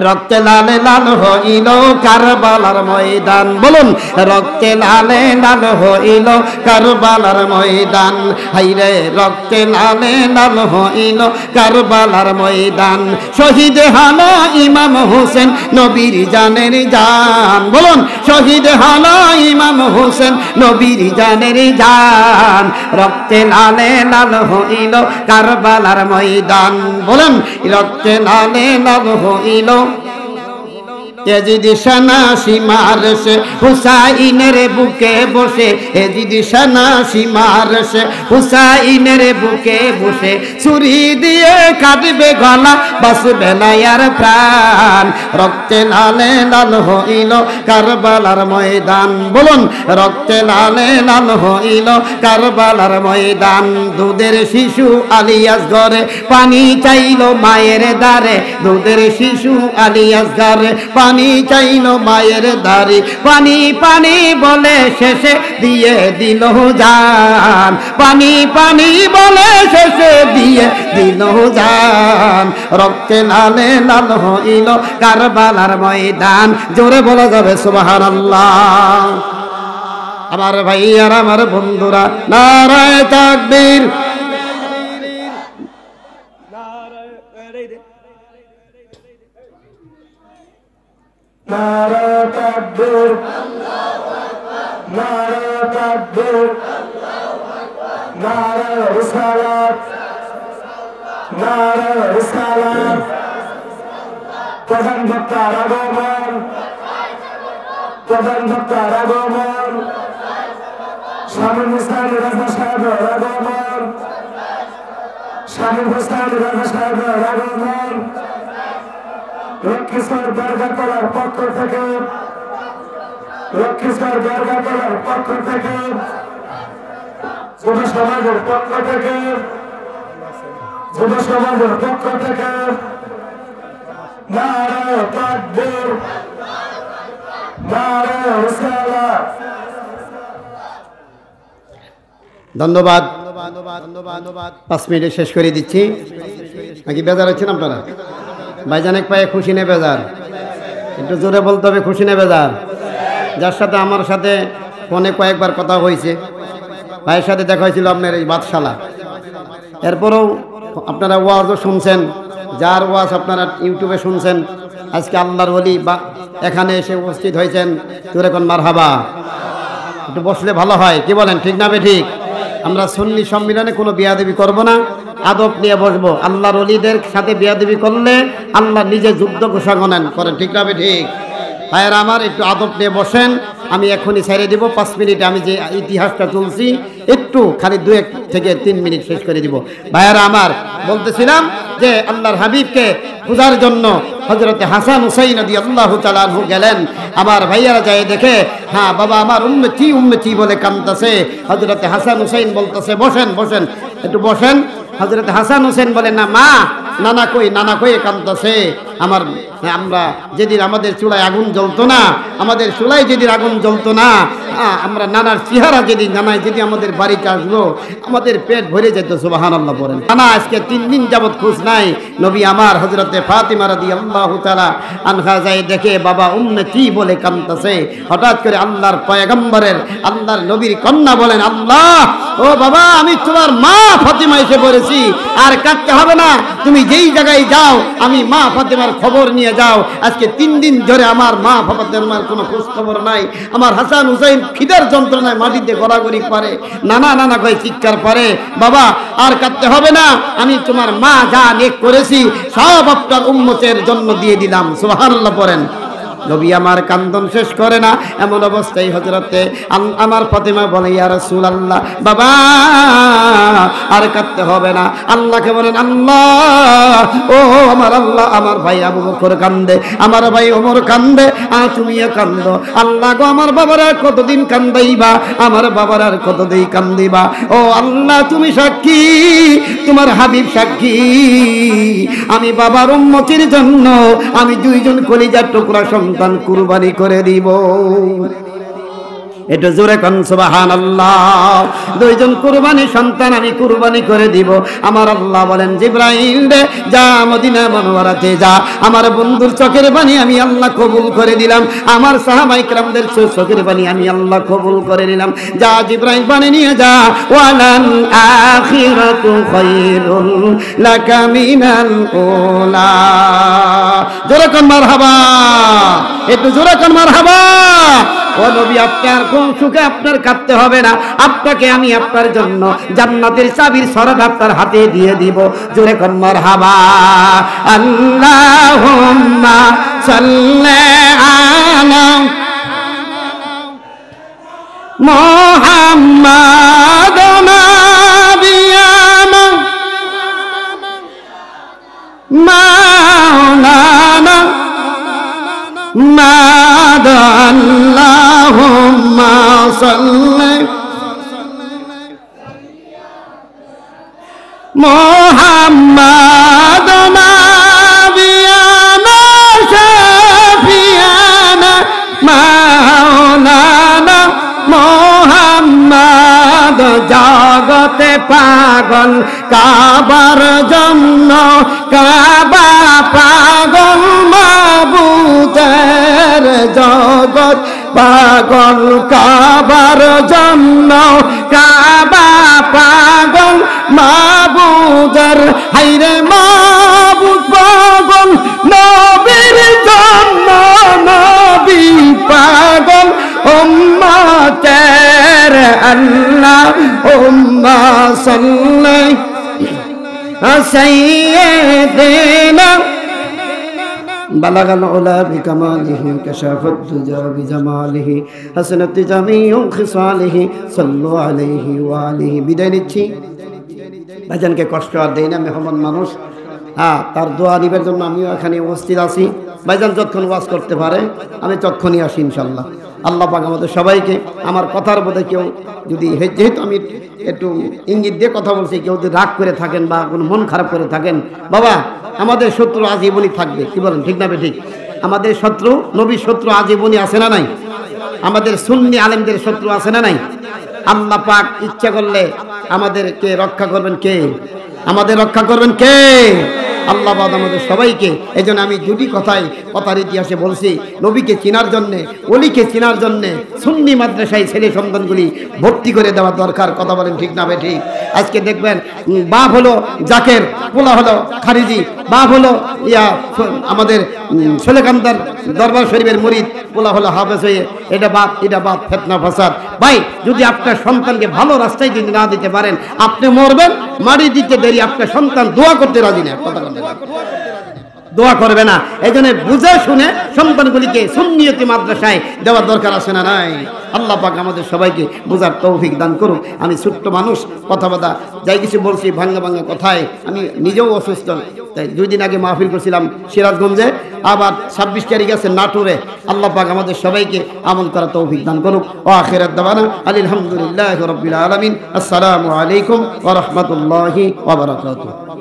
রক্তে লালে লাল হইল কারবালার ময়দান, বলুন রক্তে লালে লাল হইল কারবালার ময়দান। হাইরে রক্তে লালে লাল হইল কারবালার ময়দান, শহীদ হলো ইমাম হোসেন নবীর জানের জান। বলুন শহীদ হলো ইমাম হোসেন নবীর জানের জান। রক্তে লালে লাল হইল কারবালার ময়দান, বলুন রক্তে লালে লাল হইল। এজিদ শানাসি মারছে হুসাইনের বুকে বসে, এজিদ শানাসি মারছে হুসাইনের বুকে বসে, ছুরি দিয়ে কাটবে গলা, বাঁচবে না আর প্রাণ। রক্তে লালে লাল হইল কারবালার ময়দান, বলুন রক্তে লালে লাল হইল কারবালার ময়দান। দুধের শিশু আলিয়াস ঘরে পানি চাইল মায়ের দ্বারে, দুধের শিশু আলিয়াস ঘরে পানি চাইল মায়ের দাড়ি, পানি পানি বলে শেষে দিয়ে দিল জান, পানি পানি বলে শেষে দিয়ে দিল জান। রক্তে লালে লাল হইল কারবালার ময়দান। জোরে বলা যাবে সুবহানাল্লাহ। আমার ভাইয়ারা, আমার বন্ধুরা, নারায়ে তাকবীর।
নারে তাকবীর, নারে তাকবীর, নারে রিসালাত, নারে রিসালাত। প্রধান বক্তার আগমন, প্রধান বক্তার আগমন, শামীম হোসেন রাজা সাহেবের আগমন, শামীম হোসেন রাজা সাহেবের আগমন। লক্ষ্মীশ্বর দরগাতলার পক্ষ থেকে, লক্ষ্মীশ্বর দরগাতলার পক্ষ থেকে, যুব সমাজের পক্ষ থেকে, যুব সমাজের পক্ষ থেকে নারে তাকবীর, নারে রিসালাত।
ধন্যবাদ। 5 মিনিটে শেষ করে দিচ্ছি। নাকি বেজার হচ্ছেন আপনারা? ভাইজান এক পায়ে খুশি নেই বেজার? একটু জোরে বলতে হবে, খুশি নেই বেজার? যার সাথে আমার সাথে ফোনে কয়েকবার কথা হয়েছে, ভাইয়ের সাথে দেখা হয়েছিল আপনার এই বাদশালা, এরপরেও আপনারা ওয়াজও শুনছেন, যার ওয়াজ আপনারা ইউটিউবে শুনছেন, আজকে আল্লাহর ওলি বা এখানে এসে উপস্থিত হয়েছেন, তোর এখন মারহাবা। একটু বসলে ভালো হয়, কি বলেন? ঠিক না বে ঠিক? আমরা সুন্নি সম্মিলনে কোনো বিয়াদবি করব না, আদব নিয়ে বসবো। আল্লাহর ওলিদের সাথে বিয়াদবি করলে আল্লাহ নিজে যুদ্ধ ঘোষণা করেন, ঠিক না বে ঠিক? ভাইয়েরা আমার, একটু আদব নিয়ে বসেন। আমি এখনই ছেড়ে দিব 5 মিনিটে। আমি যে ইতিহাসটা তুলছি একটু খালি 2 থেকে 3 মিনিট শেষ করে দিব। ভাইয়েরা আমার, বলতেছিলাম যে আল্লাহর হাবিবকে খোঁজার জন্য হযরতে হাসান হুসাইন রাদিয়াল্লাহু তাআলা আনহু গেলেন। আমার ভাইয়ারা যায় দেখে, হ্যাঁ বাবা আমার উম্মতি উম্মতি বলে কাঁদতেছে। হযরতে হাসান হুসাইন বলতেছে, বসেন বসেন, একটু বসেন। হযরতে হাসান হুসাইন বলেন, না মা, নানা কই, নানা কই কাঁদতেছে। আমরা যেদিন আমাদের চুলায় আগুন জ্বলতো না, আমাদের চুলায় যেদিন আগুন জ্বলতো না, আমরা নানার চেহারা যেদিন নানায় যদি আমাদের বাড়িতে আসলো আমাদের পেট ভরে যেত। সুবহানাল্লাহ বলেন। নানা আজকে 3 দিন যাবত খোঁজ নাই। নবী আমার হযরতে ফাতিমা রাদিয়াল্লাহু তাআলা আনহা যাই দেখে বাবা উম্মতি বলে কাঁদতেছে। হঠাৎ করে আল্লাহর পয়গম্বরের আল্লাহর নবীর কন্যা বলেন, আল্লাহ ও বাবা আমি তোমার মা ফাতিমা এসে পড়েছি, আর কাঁদতে হবে না, তুমি যেই জায়গায় যাও আমি মা ফাতিমার খবর নিয়ে যাও। আজকে 3 দিন ধরে আমার মা ফাতিমার কোনো খোঁজ খবর নাই। আমার হাসান হুসাইন খিদার যন্ত্রণায় মাটিতে গড়াগড়ি পারে, নানা নানা করে চিৎকার পারে। বাবা আর কাঁদতে হবে না, আমি তোমার মা যা নেক করেছি সব আপনার উম্মতের জন্য দিয়ে দিলাম। সুবহানাল্লাহ পড়েন। নবী আমার কান্দন শেষ করে না, এমন অবস্থায় হযরতে আমার ফাতিমা বলে, ইয়া রাসূলুল্লাহ বাবা আর কাঁদতে হবে না। আল্লাহকে বলেন, আল্লাহ ও আমার আল্লাহ, আমার ভাই আবু বকর কান্দে, আমার ভাই ওমর কান্দে, আর তুমিও কান্দো। আল্লাহ গো আমার বাবার আর কতদিন কান্দাইবা, আমার বাবার আর কতদিন কান্দিবা। ও আল্লাহ তুমি সাক্ষী, তোমার হাবিব সাক্ষী, আমি বাবার উম্মতির জন্য আমি 2 জন কলিজার টুকরা সন্তান কুরবানি করে দিব। এটা জোরে কোন সুবহানাল্লাহ। 2 জন কুরবানি সন্তান আমি কুরবানি করে দিব। আমার আল্লাহ বলেন, জিবরাইল রে যা মদিনা মুনাওয়ারাতে যা, আমার বন্ধুর চোখের পানি আমি আল্লাহ কবুল করে দিলাম, আমার সাহাবায়ে কেরামদের চোখের পানি আমি আল্লাহ কবুল করে নিলাম। যা জিবরাইল পানি নিয়ে যা। ওয়ালাল আখিরাতু খায়রুল লাকা মিনাল উলা। জোরে কোন মারহাবা, একটু জোরে কোন মারহাবা। ও নবী আপনার কোন সুখে আপনার কাঁদতে হবে না, আপনাকে আমি আপনার জন্য জান্নাতের চাবির সরাদ আপনার হাতে দিয়ে দিব। জোরে কোন মারহাবা। আল্লাহুম্মা সাল্লি আলা মুহাম্মাদ নাবিয়ানা মাওলানা আল্লাহুম্মা সাল্লি মুহাম্মাদ নাবিয়ানা শাফিয়ানা মাওলানা মুহাম্মাদ। জগতে পাগল কাবার জন্য, কাবা পাগল মাবুদের, জগৎ পাগল কাবার জন্য, কাবা পাগল মাবুদের। হাইরে মাবুদ পাগল নবীর জন্য, নবী পাগল উম্মতের। আল্লাহুম্মা সাল্লি সাইয়্যিদিনা বালাগাল উলা বিকামালিহি কাশাফাত দুজা বিজামালিহি হাসানাত জামিউ খিসালিহি সাল্লু আলাইহি ওয়া আলিহি। বিদায় নিচ্ছি। ভাইজানকে কষ্ট আর দেই না, মেহমান মানুষ। তার দোয়া নিবের জন্য আমিও এখানে উপস্থিত আছি। ভাইজান যতক্ষণ ওয়াজ করতে পারে আমি ততক্ষণই আসি ইনশাল্লাহ। আল্লাহ পাক আমাদের সবাইকে, আমার কথার বোধে কেউ যদি, যেহেতু আমি একটু ইঙ্গিত দিয়ে কথা বলছি, কেউ যদি রাগ করে থাকেন বা কোনো মন খারাপ করে থাকেন, বাবা আমাদের শত্রু আজীবনই থাকবে। কি বলেন, ঠিক না ঠিক? আমাদের শত্রু, নবীর শত্রু আজীবনই আছে না নাই? আমাদের সুন্নি আলেমদের শত্রু আছে না নাই? আল্লাহ পাক ইচ্ছা করলে আমাদেরকে রক্ষা করবেন কে? আমাদের রক্ষা করবেন কে? আল্লাহ বাদ আমাদের সবাইকে। এই জন্য আমি 2টি কথার ইতিহাসে বলছি, নবীকে চেনার জন্যে, ওলিকে চেনার জন্যে সুন্নি মাদ্রাসায় ছেলে সন্তানগুলি ভর্তি করে দেওয়া দরকার। কথা বলেন ঠিক না বে ঠিক? আজকে দেখবেন বাপ হলো জাকের, পোলা হলো খারিজি, বাপ হলো আমাদের সোলেকান্দার দরবার শরীফের মুরিদ, পোলা হলো হাফেজ হয়ে এটা বাপ ফেতনা ফাসাদ। ভাই যদি আপনার সন্তানকে ভালো রাস্তায় যদি না দিতে পারেন, আপনি মরবেন, মারি দিতে দেরি, আপনার সন্তান দোয়া করতে রাজি না, কথা দোয়া করবে না। এই জন্য বুঝে শুনে সন্তানগুলিকে সুন্নিয়তি মাদ্রাসায় দেওয়ার দরকার আছে না নাই? আল্লাহ পাক আমাদের সবাইকে বোঝার তৌফিক দান করুক। আমি ছোট্ট মানুষ, কথা যাই কিছু বলছি ভাঙ্গা কথায়, আমি নিজেও অসুস্থ। তাই 2 দিন আগে মাহফিল করছিলাম সিরাজগঞ্জে, আবার 26 তারিখ আছে নাটোরে। আল্লাহ পাক আমাদের সবাইকে আমল করার তৌফিক দান করুক। ও আখিরাত দাওয়ানা আলহামদুলিল্লাহি রাব্বিল আলামিন। আসসালামু আলাইকুম ওয়া রাহমাতুল্লাহি ওয়া বারাকাতুহু।